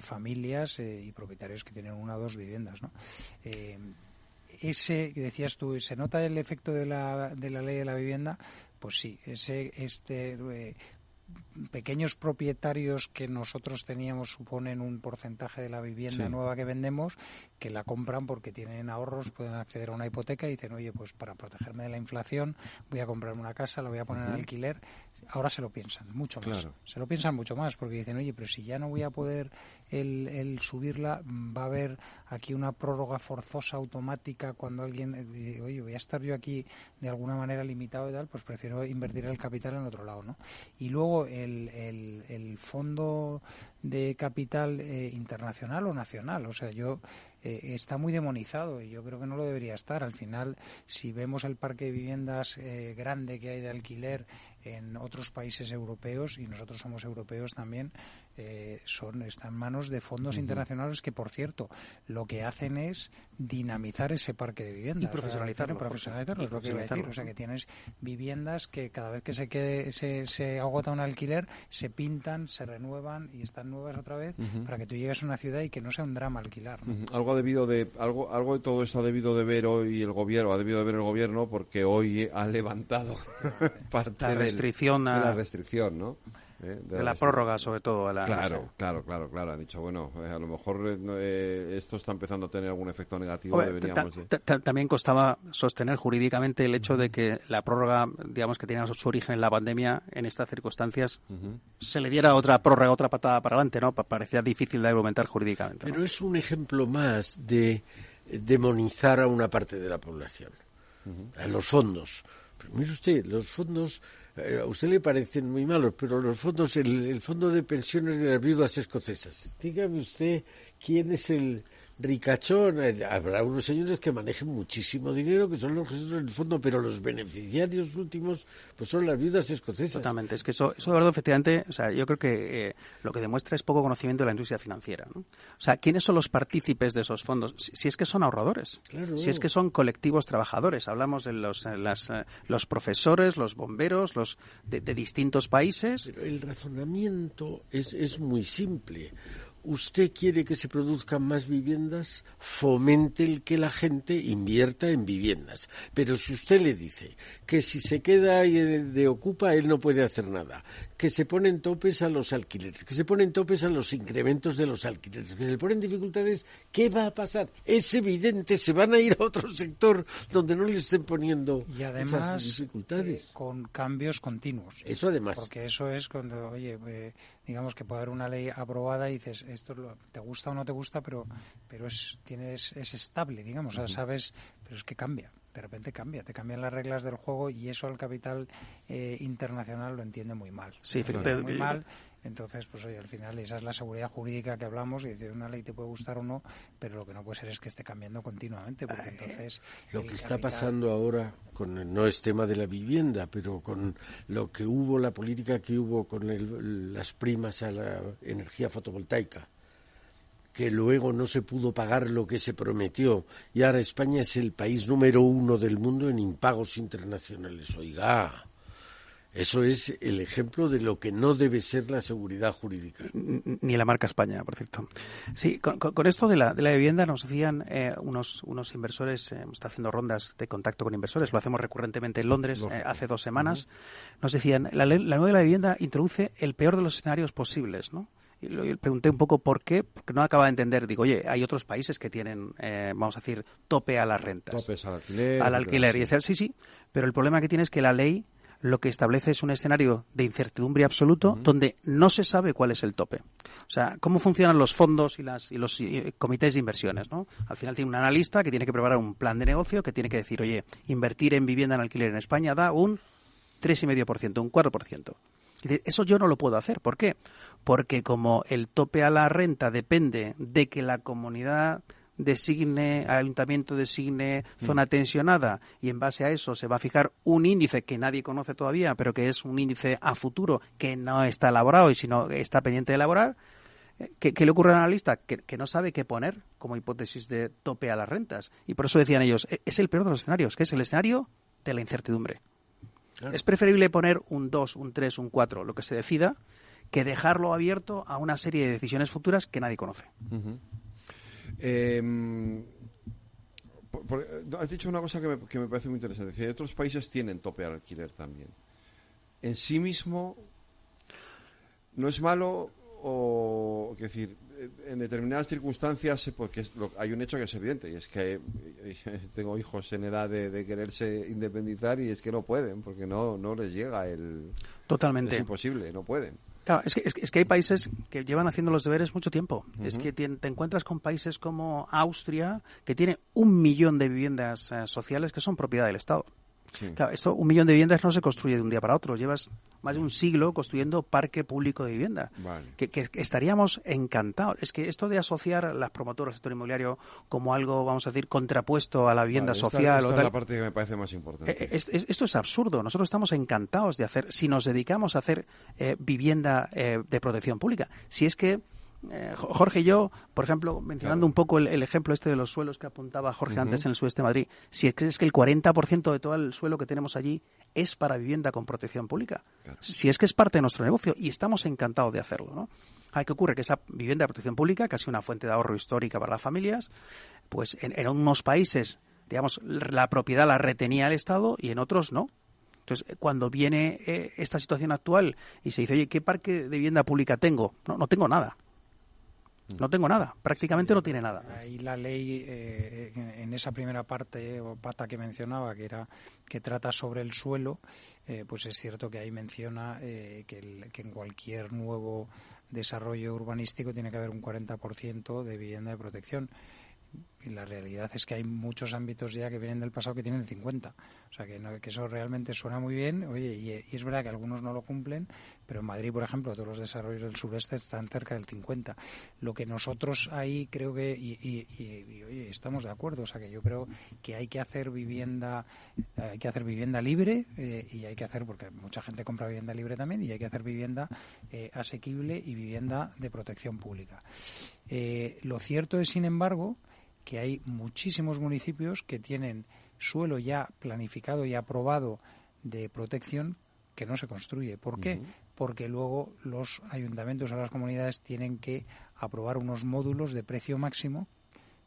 familias y propietarios que tienen una o dos viviendas, ¿no? Ese que decías tú, ¿se nota el efecto de la ley de la vivienda? Pues sí, pequeños propietarios que nosotros teníamos suponen un porcentaje de la vivienda nueva que vendemos, que la compran porque tienen ahorros, pueden acceder a una hipoteca y dicen, oye, pues para protegerme de la inflación voy a comprarme una casa, la voy a poner en alquiler. Ahora se lo piensan mucho más. Claro. Se lo piensan mucho más porque dicen, oye, pero si ya no voy a poder el subirla, va a haber aquí una prórroga forzosa automática cuando alguien, oye, voy a estar yo aquí de alguna manera limitado y tal, pues prefiero invertir el capital en otro lado, ¿no? Y luego el fondo de capital internacional o nacional, o sea, está muy demonizado y yo creo que no lo debería estar. Al final, si vemos el parque de viviendas grande que hay de alquiler en otros países europeos, y nosotros somos europeos también, está en manos de fondos internacionales que, por cierto, lo que hacen es dinamizar ese parque de viviendas. Y profesionalizarlo, es lo que iba a decir. O sea, que tienes viviendas que cada vez que se agota un alquiler, se pintan, se renuevan y están nuevas otra vez para que tú llegues a una ciudad y que no sea un drama alquilar, ¿no? Algo de todo esto ha debido de ver hoy el gobierno, porque hoy ha levantado parte de la restricción, ¿no? De la prórroga, sobre todo. Claro. Han dicho, bueno, a lo mejor esto está empezando a tener algún efecto negativo. También costaba sostener jurídicamente el hecho de que la prórroga, digamos, que tenía su origen en la pandemia, en estas circunstancias, se le diera otra prórroga, otra patada para adelante, ¿no? Parecía difícil de argumentar jurídicamente, ¿no? Pero es un ejemplo más de demonizar a una parte de la población, a los fondos. Pero mire usted, los fondos a usted le parecen muy malos, pero los fondos, el fondo de pensiones de las viudas escocesas, dígame usted quién es el ricachón. Habrá unos señores que manejen muchísimo dinero, que son los gestores del fondo, pero los beneficiarios últimos pues son las viudas escocesas. Totalmente. Es que eso Eduardo, efectivamente, o sea, yo creo que lo que demuestra es poco conocimiento de la industria financiera, ¿no? O sea, ¿quiénes son los partícipes de esos fondos? Si es que son ahorradores, claro. Si es que son colectivos trabajadores. Hablamos de los profesores, los bomberos, los de distintos países. Pero el razonamiento es muy simple. Usted quiere que se produzcan más viviendas, fomente el que la gente invierta en viviendas. Pero si usted le dice que si se queda ahí de ocupa, él no puede hacer nada, que se ponen topes a los alquileres, que se ponen topes a los incrementos de los alquileres, que se le ponen dificultades, ¿qué va a pasar? Es evidente, se van a ir a otro sector donde no le estén poniendo y además, esas dificultades. Con cambios continuos. Eso además. Porque eso es cuando, digamos que puede haber una ley aprobada y dices, esto te gusta o no te gusta, pero es estable, digamos, o sea, sabes, pero es que cambia, de repente te cambian las reglas del juego y eso al capital internacional lo entiende muy mal. Sí, muy mal, Entonces, pues oye, al final esa es la seguridad jurídica que hablamos, y decir, una ley te puede gustar o no, pero lo que no puede ser es que esté cambiando continuamente, porque entonces... Lo que está pasando ahora, no es tema de la vivienda, pero con lo que hubo, la política que hubo con las primas a la energía fotovoltaica, que luego no se pudo pagar lo que se prometió, y ahora España es el país número 1 del mundo en impagos internacionales. Oiga, eso es el ejemplo de lo que no debe ser la seguridad jurídica. Ni la marca España, por cierto. Sí, con esto de la vivienda nos decían unos inversores, está haciendo rondas de contacto con inversores, lo hacemos recurrentemente en Londres hace 2 semanas, nos decían, la nueva de la vivienda introduce el peor de los escenarios posibles, ¿no? Y le pregunté un poco por qué, porque no acaba de entender. Digo, oye, hay otros países que tienen, vamos a decir, tope a las rentas. Topes al alquiler. Al alquiler. Y decía, sí, pero el problema que tiene es que la ley lo que establece es un escenario de incertidumbre absoluto donde no se sabe cuál es el tope. O sea, cómo funcionan los fondos y los comités de inversiones, ¿no? Al final tiene un analista que tiene que preparar un plan de negocio que tiene que decir, oye, invertir en vivienda en alquiler en España da un 3,5%, un 4%. Y eso yo no lo puedo hacer. ¿Por qué? Porque como el tope a la renta depende de que la comunidad designe, ayuntamiento designe zona tensionada, y en base a eso se va a fijar un índice que nadie conoce todavía, pero que es un índice a futuro que no está elaborado y sino está pendiente de elaborar, ¿qué le ocurre al analista? Que no sabe qué poner como hipótesis de tope a las rentas. Y por eso decían ellos, es el peor de los escenarios, que es el escenario de la incertidumbre. Claro. Es preferible poner un 2, un 3, un 4, lo que se decida, que dejarlo abierto a una serie de decisiones futuras que nadie conoce. Has dicho una cosa que me parece muy interesante. Es decir, otros países tienen tope al alquiler también. En sí mismo no es malo, o es decir, en determinadas circunstancias, porque hay un hecho que es evidente, y es que tengo hijos en edad de quererse independizar y es que no pueden, porque no les llega Totalmente. Es imposible, no pueden. Claro, es que hay países que llevan haciendo los deberes mucho tiempo. Es que te encuentras con países como Austria, que tiene 1 millón de viviendas sociales que son propiedad del Estado. Sí. Claro, 1 millón de viviendas no se construye de un día para otro. Llevas más de un siglo construyendo parque público de vivienda. Vale. Que estaríamos encantados. Es que esto de asociar las promotoras del sector inmobiliario como algo, vamos a decir, contrapuesto a la vivienda social... Esta es la parte que me parece más importante. Esto es absurdo. Nosotros estamos encantados de hacer, si nos dedicamos a hacer vivienda de protección pública. Si es que Jorge y yo, por ejemplo, mencionando un poco el ejemplo este de los suelos que apuntaba Jorge antes en el sudeste de Madrid, si es que el 40% de todo el suelo que tenemos allí es para vivienda con protección pública, si es que es parte de nuestro negocio, y estamos encantados de hacerlo, ¿no? ¿Qué ocurre? Que esa vivienda de protección pública, casi una fuente de ahorro histórica para las familias, pues en unos países, digamos, la propiedad la retenía el Estado y en otros no. Entonces, cuando viene esta situación actual y se dice, oye, ¿qué parque de vivienda pública tengo? No tengo nada. No tengo nada, prácticamente no tiene nada. Ahí la ley, en esa primera parte o pata que mencionaba, que trata sobre el suelo, pues es cierto que ahí menciona que en cualquier nuevo desarrollo urbanístico tiene que haber un 40% de vivienda de protección. Y la realidad es que hay muchos ámbitos ya que vienen del pasado que tienen el 50%. O sea, que eso realmente suena muy bien. Oye, y es verdad que algunos no lo cumplen, pero en Madrid, por ejemplo, todos los desarrollos del sureste están cerca del 50%. Lo que nosotros ahí creo que... Y oye, estamos de acuerdo. O sea, que yo creo que hay que hacer vivienda libre y hay que hacer, porque mucha gente compra vivienda libre también, y hay que hacer vivienda asequible y vivienda de protección pública. Lo cierto es, sin embargo, que hay muchísimos municipios que tienen suelo ya planificado y aprobado de protección que no se construye. ¿Por qué? Porque luego los ayuntamientos o las comunidades tienen que aprobar unos módulos de precio máximo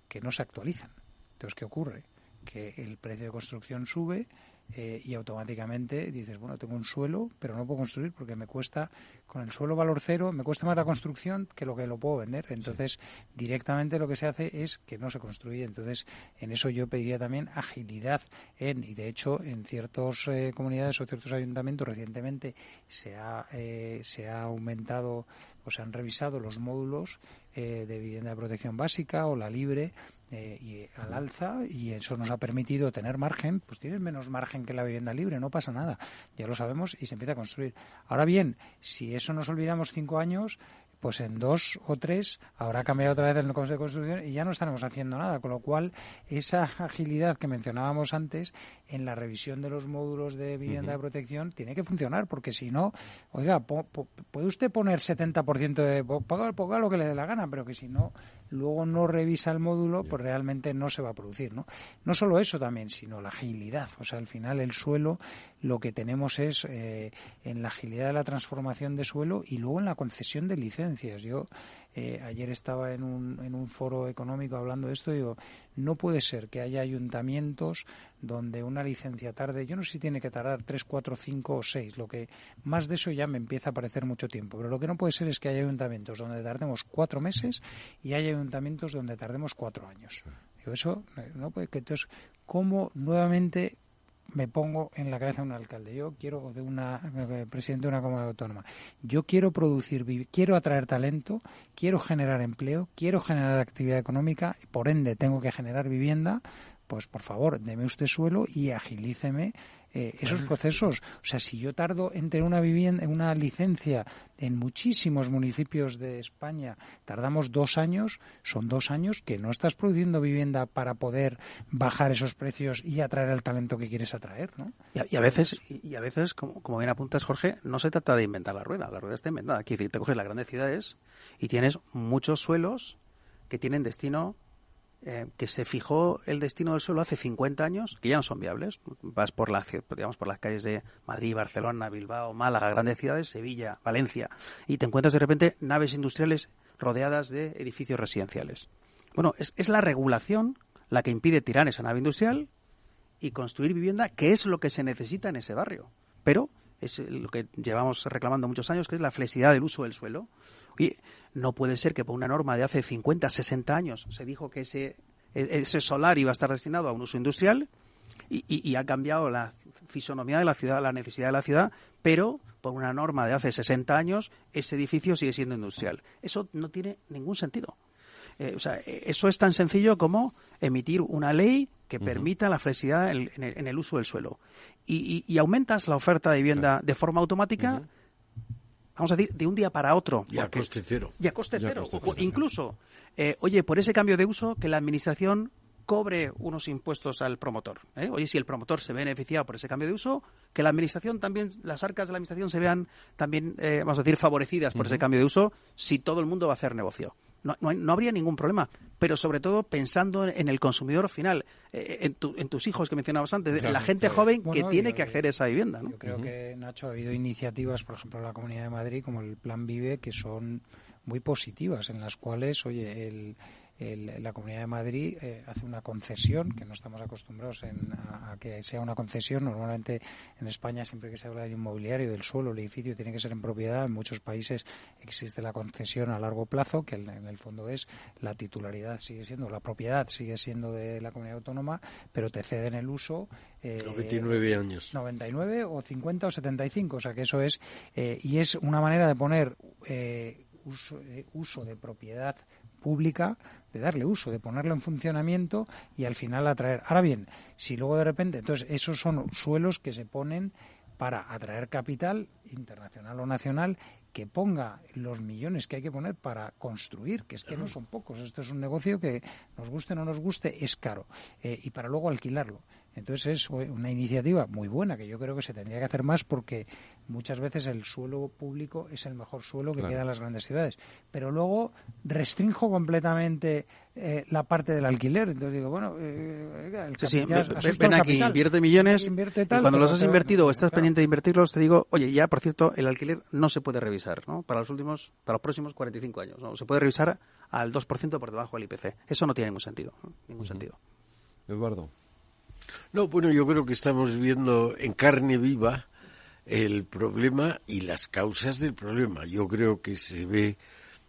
que no se actualizan. Entonces, ¿qué ocurre? Que el precio de construcción sube y automáticamente dices, bueno, tengo un suelo, pero no puedo construir porque me cuesta, con el suelo valor cero, me cuesta más la construcción que lo puedo vender. Entonces, directamente lo que se hace es que no se construye. Entonces, en eso yo pediría también agilidad y de hecho, en ciertas comunidades o ciertos ayuntamientos recientemente se ha aumentado o se han revisado los módulos de vivienda de protección básica o la libre, y al alza, y eso nos ha permitido tener margen. Pues tienes menos margen que la vivienda libre, no pasa nada, ya lo sabemos, y se empieza a construir. Ahora bien, si eso nos olvidamos 5 años, pues en 2 o 3 habrá cambiado otra vez el coste de construcción y ya no estaremos haciendo nada, con lo cual esa agilidad que mencionábamos antes en la revisión de los módulos de vivienda de protección tiene que funcionar, porque si no, oiga, puede usted poner 70% de ponga lo que le dé la gana, pero que si no luego no revisa el módulo, pues realmente no se va a producir, ¿no? No solo eso también, sino la agilidad. O sea, al final el suelo, lo que tenemos es en la agilidad de la transformación de suelo y luego en la concesión de licencias. Yo ayer estaba en un foro económico hablando de esto y digo, no puede ser que haya ayuntamientos donde una licencia tarde, yo no sé si tiene que tardar 3, 4, 5 o 6, lo que más de eso ya me empieza a parecer mucho tiempo, pero lo que no puede ser es que haya ayuntamientos donde tardemos 4 meses y haya ayuntamientos donde tardemos 4 años. Digo, eso no puede, que entonces, ¿cómo nuevamente me pongo en la cabeza de un alcalde? Yo quiero, presidente de una comunidad autónoma, yo quiero producir, quiero atraer talento, quiero generar empleo, quiero generar actividad económica, por ende tengo que generar vivienda. Pues por favor, deme usted suelo y agilíceme esos procesos. O sea, si yo tardo entre una vivienda, una licencia en muchísimos municipios de España, tardamos 2 años, son 2 años que no estás produciendo vivienda para poder bajar esos precios y atraer el talento que quieres atraer, ¿no? Y a veces, como bien apuntas, Jorge, no se trata de inventar la rueda está inventada. Aquí te coges las grandes ciudades y tienes muchos suelos que tienen destino, que se fijó el destino del suelo hace 50 años, que ya no son viables. Vas por las calles de Madrid, Barcelona, Bilbao, Málaga, grandes ciudades, Sevilla, Valencia, y te encuentras de repente naves industriales rodeadas de edificios residenciales. Bueno, es la regulación la que impide tirar esa nave industrial y construir vivienda, que es lo que se necesita en ese barrio. Pero es lo que llevamos reclamando muchos años, que es la flexibilidad del uso del suelo. Oye, no puede ser que por una norma de hace 50, 60 años se dijo que ese solar iba a estar destinado a un uso industrial y ha cambiado la fisonomía de la ciudad, la necesidad de la ciudad, pero por una norma de hace 60 años ese edificio sigue siendo industrial. Eso no tiene ningún sentido. Eso es tan sencillo como emitir una ley que permita la flexibilidad en el uso del suelo. Y aumentas la oferta de vivienda de forma automática, vamos a decir, de un día para otro. Y a coste cero. Y a coste cero. Incluso, por ese cambio de uso, que la administración cobre unos impuestos al promotor. Oye, si el promotor se ve beneficiado por ese cambio de uso, que la administración también, las arcas de la administración se vean también, vamos a decir, favorecidas por ese cambio de uso, si todo el mundo va a hacer negocio. No habría ningún problema, pero sobre todo pensando en el consumidor final, en tus hijos que mencionabas antes, la gente joven que tiene que acceder a esa vivienda, ¿no? Yo creo que, Nacho, ha habido iniciativas, por ejemplo, en la Comunidad de Madrid, como el Plan Vive, que son muy positivas, en las cuales, oye, la Comunidad de Madrid hace una concesión, que no estamos acostumbrados a que sea una concesión. Normalmente en España, siempre que se habla del inmobiliario, del suelo, el edificio tiene que ser en propiedad. En muchos países existe la concesión a largo plazo, que en el fondo es la titularidad la propiedad sigue siendo de la comunidad autónoma, pero te ceden el uso 99 años. 99 o 50 o 75, o sea que eso es, y es una manera de poner uso de propiedad pública, de darle uso, de ponerlo en funcionamiento y al final atraer. Ahora bien, si luego de repente, entonces esos son suelos que se ponen para atraer capital internacional o nacional que ponga los millones que hay que poner para construir, que es que no son pocos. Esto es un negocio que, nos guste o no nos guste, es caro, y para luego alquilarlo. Entonces es una iniciativa muy buena, que yo creo que se tendría que hacer más, porque muchas veces el suelo público es el mejor suelo que queda en las grandes ciudades. Pero luego restrinjo completamente la parte del alquiler. Entonces digo, bueno, ven aquí, invierte millones, y cuando los has invertido o estás pendiente de invertirlos, te digo, oye, ya por cierto, el alquiler no se puede revisar, ¿no? Para los próximos 45 años, ¿no? Se puede revisar al 2% por debajo del IPC. Eso no tiene ningún sentido, ¿no? Ningún sentido. Eduardo. No, bueno, yo creo que estamos viendo en carne viva el problema y las causas del problema. Yo creo que se ve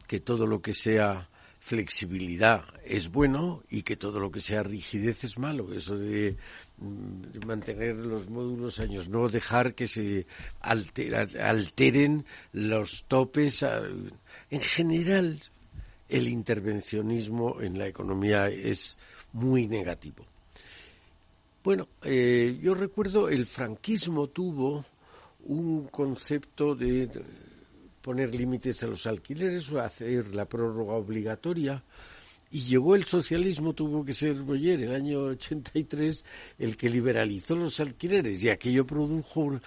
que todo lo que sea flexibilidad es bueno y que todo lo que sea rigidez es malo. Eso de mantener los módulos años, no dejar que se alteren los topes. En general, el intervencionismo en la economía es muy negativo. Bueno, yo recuerdo el franquismo tuvo un concepto de poner límites a los alquileres o hacer la prórroga obligatoria, y llegó el socialismo, tuvo que ser Boyer, el año 83, el que liberalizó los alquileres, y aquello produjo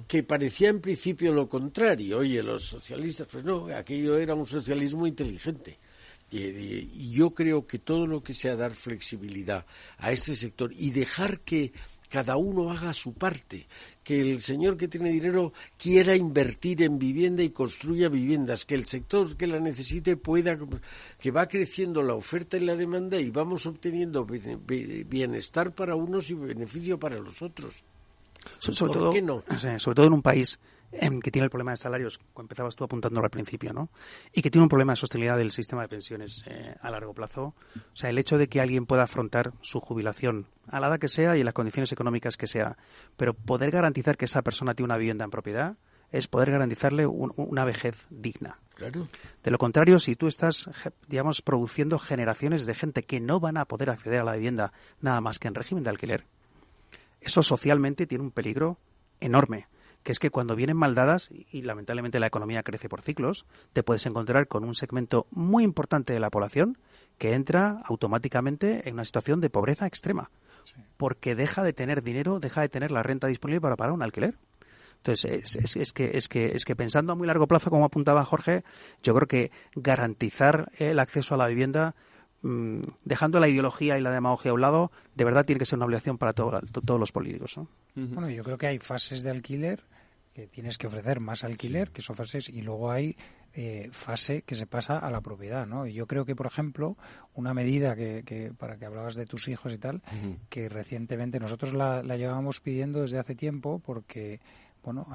que parecía en principio lo contrario. Oye, los socialistas, pues no, aquello era un socialismo inteligente. Y yo creo que todo lo que sea dar flexibilidad a este sector y dejar que cada uno haga su parte, que el señor que tiene dinero quiera invertir en vivienda y construya viviendas, que el sector que la necesite pueda, que va creciendo la oferta y la demanda y vamos obteniendo bienestar para unos y beneficio para los otros. ¿Por qué no? Sobre todo en un país que tiene el problema de salarios, como empezabas tú apuntándolo al principio, ¿no? Y que tiene un problema de sostenibilidad del sistema de pensiones a largo plazo. O sea, el hecho de que alguien pueda afrontar su jubilación a la edad que sea y en las condiciones económicas que sea, pero poder garantizar que esa persona tiene una vivienda en propiedad es poder garantizarle una vejez digna. Claro. De lo contrario, si tú estás, digamos, produciendo generaciones de gente que no van a poder acceder a la vivienda nada más que en régimen de alquiler, eso socialmente tiene un peligro enorme, que es que cuando vienen mal dadas, y lamentablemente la economía crece por ciclos, te puedes encontrar con un segmento muy importante de la población que entra automáticamente en una situación de pobreza extrema, porque deja de tener dinero, deja de tener la renta disponible para pagar un alquiler. Entonces, es que pensando a muy largo plazo, como apuntaba Jorge, yo creo que garantizar el acceso a la vivienda, dejando la ideología y la demagogia a un lado, de verdad tiene que ser una obligación para todos los políticos, ¿no? Bueno, yo creo que hay fases de alquiler, que tienes que ofrecer más alquiler, que son fases, y luego hay fase que se pasa a la propiedad, ¿no? Y yo creo que, por ejemplo, una medida que para que hablabas de tus hijos y tal, que recientemente nosotros la llevábamos pidiendo desde hace tiempo, porque bueno,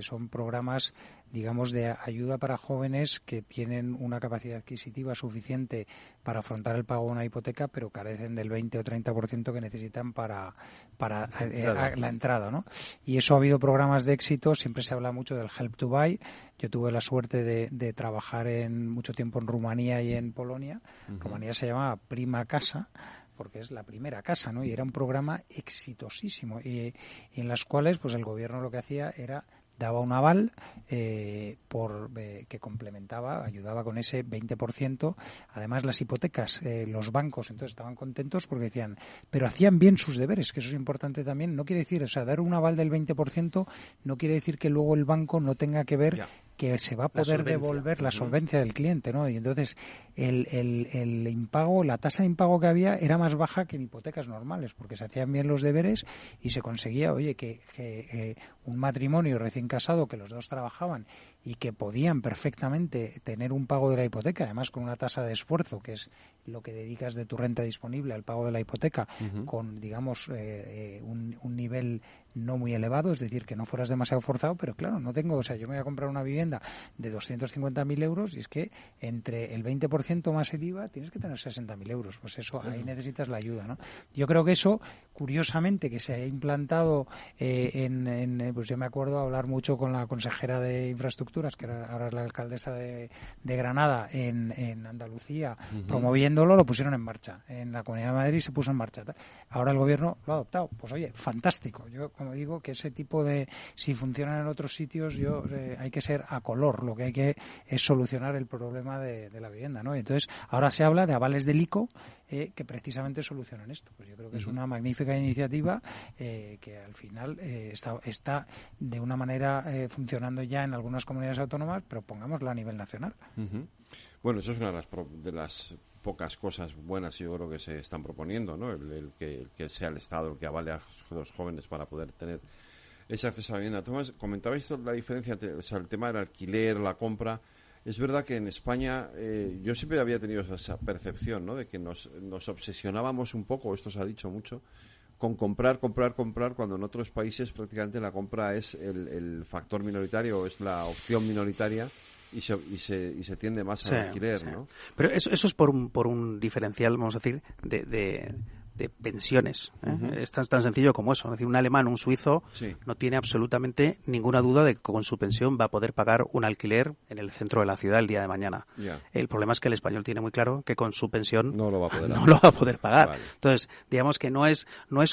son programas, digamos, de ayuda para jóvenes que tienen una capacidad adquisitiva suficiente para afrontar el pago de una hipoteca, pero carecen del 20 o 30% que necesitan para la entrada, ¿no? Y eso ha habido programas de éxito, siempre se habla mucho del Help to Buy. Yo tuve la suerte de trabajar mucho tiempo en Rumanía y en Polonia. Rumanía se llamaba Prima Casa, porque es la primera casa, ¿no? Y era un programa exitosísimo y en las cuales pues el gobierno lo que hacía era daba un aval que complementaba, ayudaba con ese 20%. Además, las hipotecas, los bancos, entonces estaban contentos porque decían, pero hacían bien sus deberes, que eso es importante también. No quiere decir, o sea, dar un aval del 20% no quiere decir que luego el banco no tenga que ver que se va a poder devolver la solvencia del cliente, ¿no? Y entonces el impago, la tasa de impago que había era más baja que en hipotecas normales, porque se hacían bien los deberes y se conseguía, oye, que un matrimonio recién casado, que los dos trabajaban y que podían perfectamente tener un pago de la hipoteca, además con una tasa de esfuerzo, que es lo que dedicas de tu renta disponible al pago de la hipoteca, con, digamos, un nivel no muy elevado, es decir, que no fueras demasiado forzado, pero claro, no tengo, o sea, yo me voy a comprar una vivienda de 250.000 euros y es que entre el 20% más el IVA tienes que tener 60.000 euros, pues eso, ahí necesitas la ayuda, ¿no? Yo creo que eso, curiosamente, que se ha implantado pues yo me acuerdo hablar mucho con la consejera de infraestructuras, que ahora es la alcaldesa de Granada, en Andalucía, promoviéndolo, lo pusieron en marcha, en la Comunidad de Madrid se puso en marcha, ahora el gobierno lo ha adoptado, pues oye, fantástico. Yo como digo, que ese tipo de, si funcionan en otros sitios, hay que ser a color, lo que hay que es solucionar el problema de la vivienda, ¿no? Entonces, ahora se habla de avales del ICO que precisamente solucionan esto. Pues yo creo que es una magnífica iniciativa que al final está de una manera funcionando ya en algunas comunidades autónomas, pero pongámosla a nivel nacional. Bueno, eso es una de las pocas cosas buenas, yo creo, que se están proponiendo, ¿no? El que sea el Estado el que avale a los jóvenes para poder tener ese acceso a la vivienda. Tomás, comentabais la diferencia entre, o sea, el tema del alquiler, la compra. Es verdad que en España yo siempre había tenido esa percepción, ¿no? De que nos obsesionábamos un poco, esto se ha dicho mucho, con comprar, cuando en otros países prácticamente la compra es el factor minoritario, es la opción minoritaria. Y se tiende más al alquiler, ¿no? Pero eso es por un diferencial, vamos a decir, pensiones. Es tan sencillo como eso. Es decir, un alemán, un suizo, no tiene absolutamente ninguna duda de que con su pensión va a poder pagar un alquiler en el centro de la ciudad el día de mañana. El problema es que el español tiene muy claro que con su pensión no lo va a poder pagar. Vale. Entonces, digamos que no es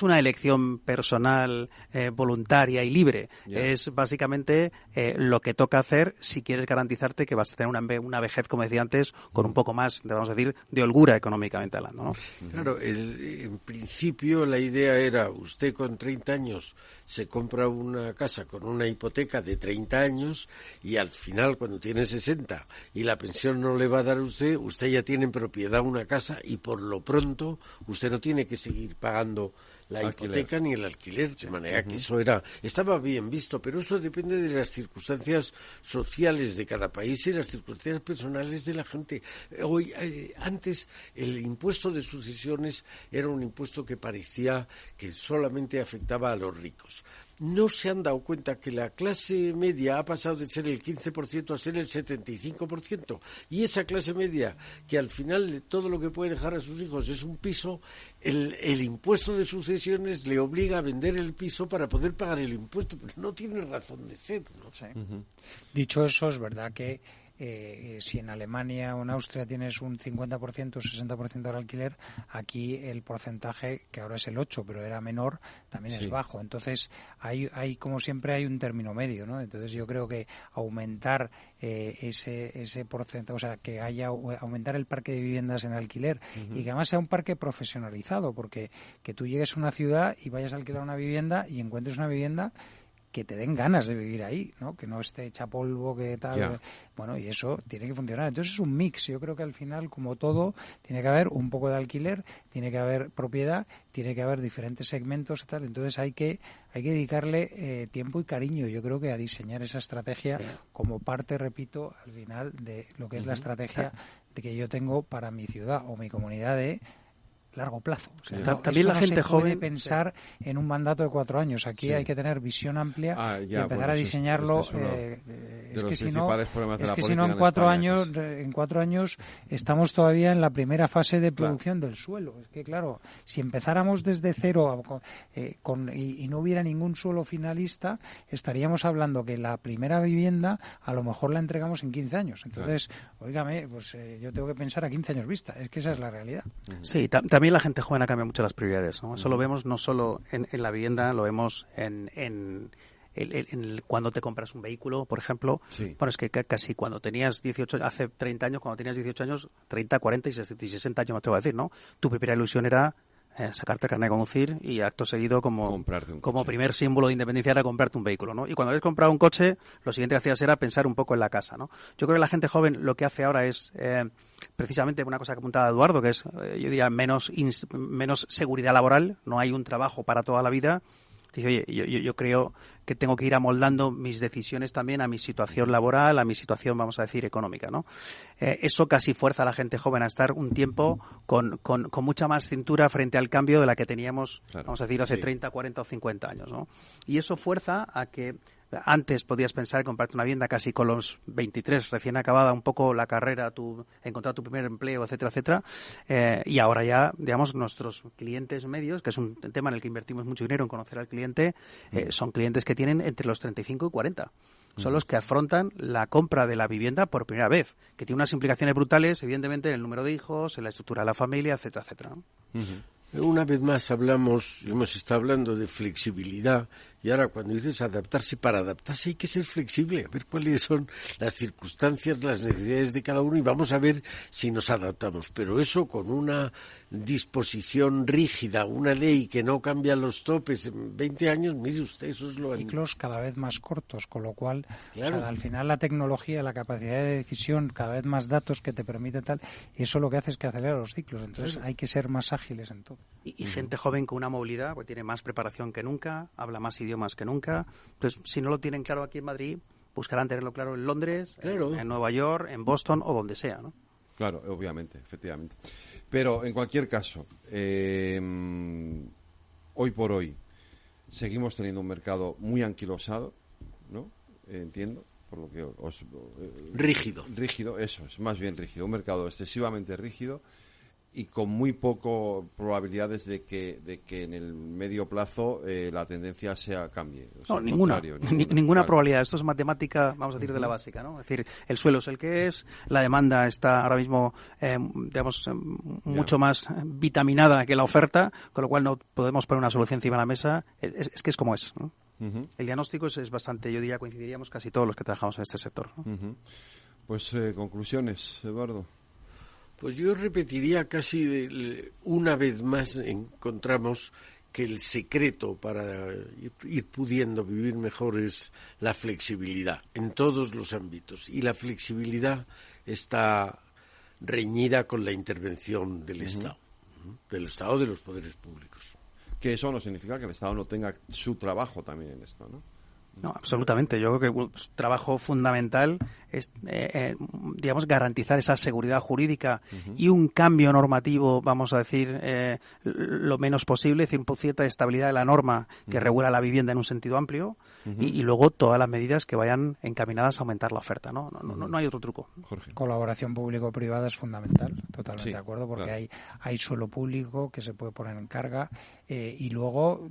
una elección personal voluntaria y libre. Es básicamente lo que toca hacer si quieres garantizarte que vas a tener una vejez, como decía antes, con un poco más, vamos a decir, de holgura económicamente hablando, ¿no? Claro, en principio la idea era, usted con 30 años se compra una casa con una hipoteca de 30 años y al final, cuando tiene 60 y la pensión no le va a dar a usted ya tiene en propiedad una casa y por lo pronto usted no tiene que seguir pagando la hipoteca ni el alquiler, de manera que eso estaba bien visto, pero eso depende de las circunstancias sociales de cada país y las circunstancias personales de la gente. Hoy, antes, el impuesto de sucesiones era un impuesto que parecía que solamente afectaba a los ricos. No se han dado cuenta que la clase media ha pasado de ser el 15% a ser el 75%. Y esa clase media, que al final todo lo que puede dejar a sus hijos es un piso, el impuesto de sucesiones le obliga a vender el piso para poder pagar el impuesto. Pero no tiene razón de ser, ¿no? Sí. Dicho eso, es verdad que si en Alemania o en Austria tienes un 50% o 60% del alquiler, aquí el porcentaje, que ahora es el 8%, pero era menor, también es bajo. Entonces, hay como siempre, hay un término medio, ¿no? Entonces, yo creo que aumentar ese porcentaje, o sea, que aumentar el parque de viviendas en alquiler y que además sea un parque profesionalizado, porque que tú llegues a una ciudad y vayas a alquilar una vivienda y encuentres una vivienda que te den ganas de vivir ahí, ¿no? Que no esté hecha polvo, que tal. Bueno, y eso tiene que funcionar. Entonces es un mix. Yo creo que al final, como todo, tiene que haber un poco de alquiler, tiene que haber propiedad, tiene que haber diferentes segmentos y tal. Entonces hay que dedicarle tiempo y cariño, yo creo, que a diseñar esa estrategia como parte, repito, al final de lo que es la estrategia de que yo tengo para mi ciudad o mi comunidad de largo plazo. O sea, también la gente joven puede pensar en un mandato de 4 años. Aquí hay que tener visión amplia y empezar a diseñarlo. Es que si no en 4 años estamos todavía en la primera fase de producción del suelo. Es que claro, si empezáramos desde cero y no hubiera ningún suelo finalista, estaríamos hablando que la primera vivienda a lo mejor la entregamos en 15 años. Entonces, óigame, pues yo tengo que pensar a 15 años vista. Es que esa es la realidad. Sí, también la gente joven ha cambiado mucho las prioridades, ¿no? Eso lo vemos no solo en la vivienda, lo vemos en cuando te compras un vehículo, por ejemplo. Bueno, es que casi cuando tenías 18, hace 30 años, cuando tenías 18 años, 30, 40 y 60 años, me atrevo a decir, ¿no? Tu primera ilusión era sacarte el carnet de conducir y acto seguido como primer símbolo de independencia era comprarte un vehículo, ¿no? Y cuando habías comprado un coche, lo siguiente que hacías era pensar un poco en la casa, ¿no? Yo creo que la gente joven lo que hace ahora es precisamente una cosa que apuntaba Eduardo, que es, yo diría, menos seguridad laboral, no hay un trabajo para toda la vida. Dice, oye, yo creo que tengo que ir amoldando mis decisiones también a mi situación laboral, a mi situación, vamos a decir, económica, ¿no? Eso casi fuerza a la gente joven a estar un tiempo con mucha más cintura frente al cambio de la que teníamos, vamos a decir, hace 30, 40 o 50 años, ¿no? Y eso fuerza a que antes podías pensar en comprarte una vivienda casi con los 23, recién acabada un poco la carrera, encontrar tu primer empleo, etcétera, etcétera. Y ahora ya, digamos, nuestros clientes medios, que es un tema en el que invertimos mucho dinero en conocer al cliente, son clientes que tienen entre los 35 y 40. Son los que afrontan la compra de la vivienda por primera vez, que tiene unas implicaciones brutales, evidentemente, en el número de hijos, en la estructura de la familia, etcétera, etcétera, ¿no? Una vez más hemos estado hablando de flexibilidad y ahora cuando dices adaptarse, para adaptarse hay que ser flexible, a ver cuáles son las circunstancias, las necesidades de cada uno y vamos a ver si nos adaptamos. Pero eso con una disposición rígida, una ley que no cambia los topes en 20 años, mire usted, eso es lo... Ciclos cada vez más cortos, con lo cual, claro, o sea, al final la tecnología, la capacidad de decisión, cada vez más datos que te permite tal, eso lo que hace es que acelera los ciclos, entonces hay que ser más ágiles en todo. Y gente joven con una movilidad, pues tiene más preparación que nunca, habla más idiomas que nunca. Entonces, si no lo tienen claro aquí en Madrid, buscarán tenerlo claro en Londres, en Nueva York, en Boston o donde sea, ¿no? Claro, obviamente, efectivamente. Pero, en cualquier caso, hoy por hoy seguimos teniendo un mercado muy anquilosado, ¿no? Entiendo, por lo que rígido. Rígido, eso es, más bien rígido. Un mercado excesivamente rígido. y con muy poco probabilidades de que en el medio plazo la tendencia cambie. O sea, ninguna probabilidad. Esto es matemática, vamos a decir, de la básica, ¿no? Es decir, el suelo es el que es, la demanda está ahora mismo, mucho más vitaminada que la oferta, con lo cual no podemos poner una solución encima de la mesa. Es que es como es, ¿no? El diagnóstico es bastante, yo diría, coincidiríamos casi todos los que trabajamos en este sector, ¿no? Pues conclusiones, Eduardo. Pues yo repetiría casi una vez más, encontramos que el secreto para ir pudiendo vivir mejor es la flexibilidad en todos los ámbitos. Y la flexibilidad está reñida con la intervención del Estado, de los poderes públicos. Que eso no significa que el Estado no tenga su trabajo también en esto, ¿no? No, absolutamente. Yo creo que un trabajo fundamental es, digamos, garantizar esa seguridad jurídica y un cambio normativo, vamos a decir, lo menos posible, es decir, cierta estabilidad de la norma que regula la vivienda en un sentido amplio y luego todas las medidas que vayan encaminadas a aumentar la oferta, ¿no? No hay otro truco. Jorge. Colaboración público-privada es fundamental, totalmente de acuerdo, porque hay suelo público que se puede poner en carga y luego,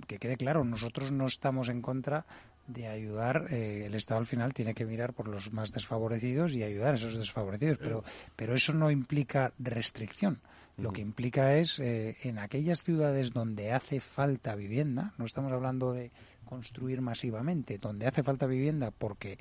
que quede claro, nosotros no estamos en contra de ayudar, el Estado al final tiene que mirar por los más desfavorecidos y ayudar a esos desfavorecidos, pero eso no implica restricción. Lo que implica es, en aquellas ciudades donde hace falta vivienda, no estamos hablando de construir masivamente, donde hace falta vivienda porque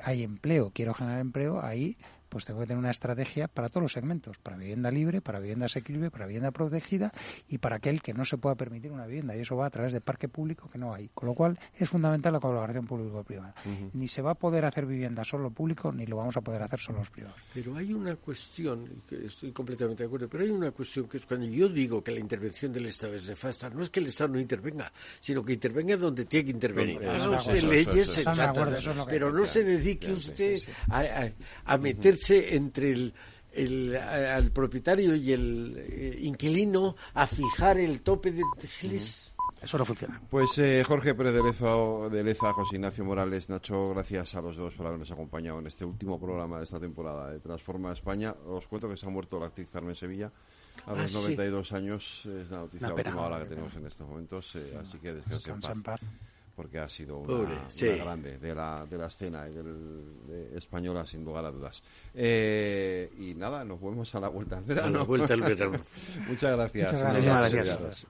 hay empleo, quiero generar empleo, ahí pues tengo que tener una estrategia para todos los segmentos, para vivienda libre, para vivienda asequible, para vivienda protegida y para aquel que no se pueda permitir una vivienda, y eso va a través de parque público que no hay, con lo cual es fundamental la colaboración público-privada. Ni se va a poder hacer vivienda solo público, ni lo vamos a poder hacer solo los privados. Pero hay una cuestión, que estoy completamente de acuerdo, pero hay una cuestión que es cuando yo digo que la intervención del Estado es nefasta, no es que el Estado no intervenga, sino que intervenga donde tiene que intervenir. Haga usted leyes sensatas, pero no se dedique usted a meterse entre al propietario y el inquilino a fijar el tope de... Eso no funciona. Pues Jorge Pérez de Leza, José Ignacio Morales, Nacho, gracias a los dos por habernos acompañado en este último programa de esta temporada de Transforma España. Os cuento que se ha muerto la actriz Carmen Sevilla a los 92 años. Es la noticia última hora que tenemos en estos momentos, así que descanse en paz. Porque ha sido una grande de la escena y de española, sin lugar a dudas. Y nada, nos vemos a la vuelta al verano. A la vuelta al verano. Muchas gracias. Muchas gracias.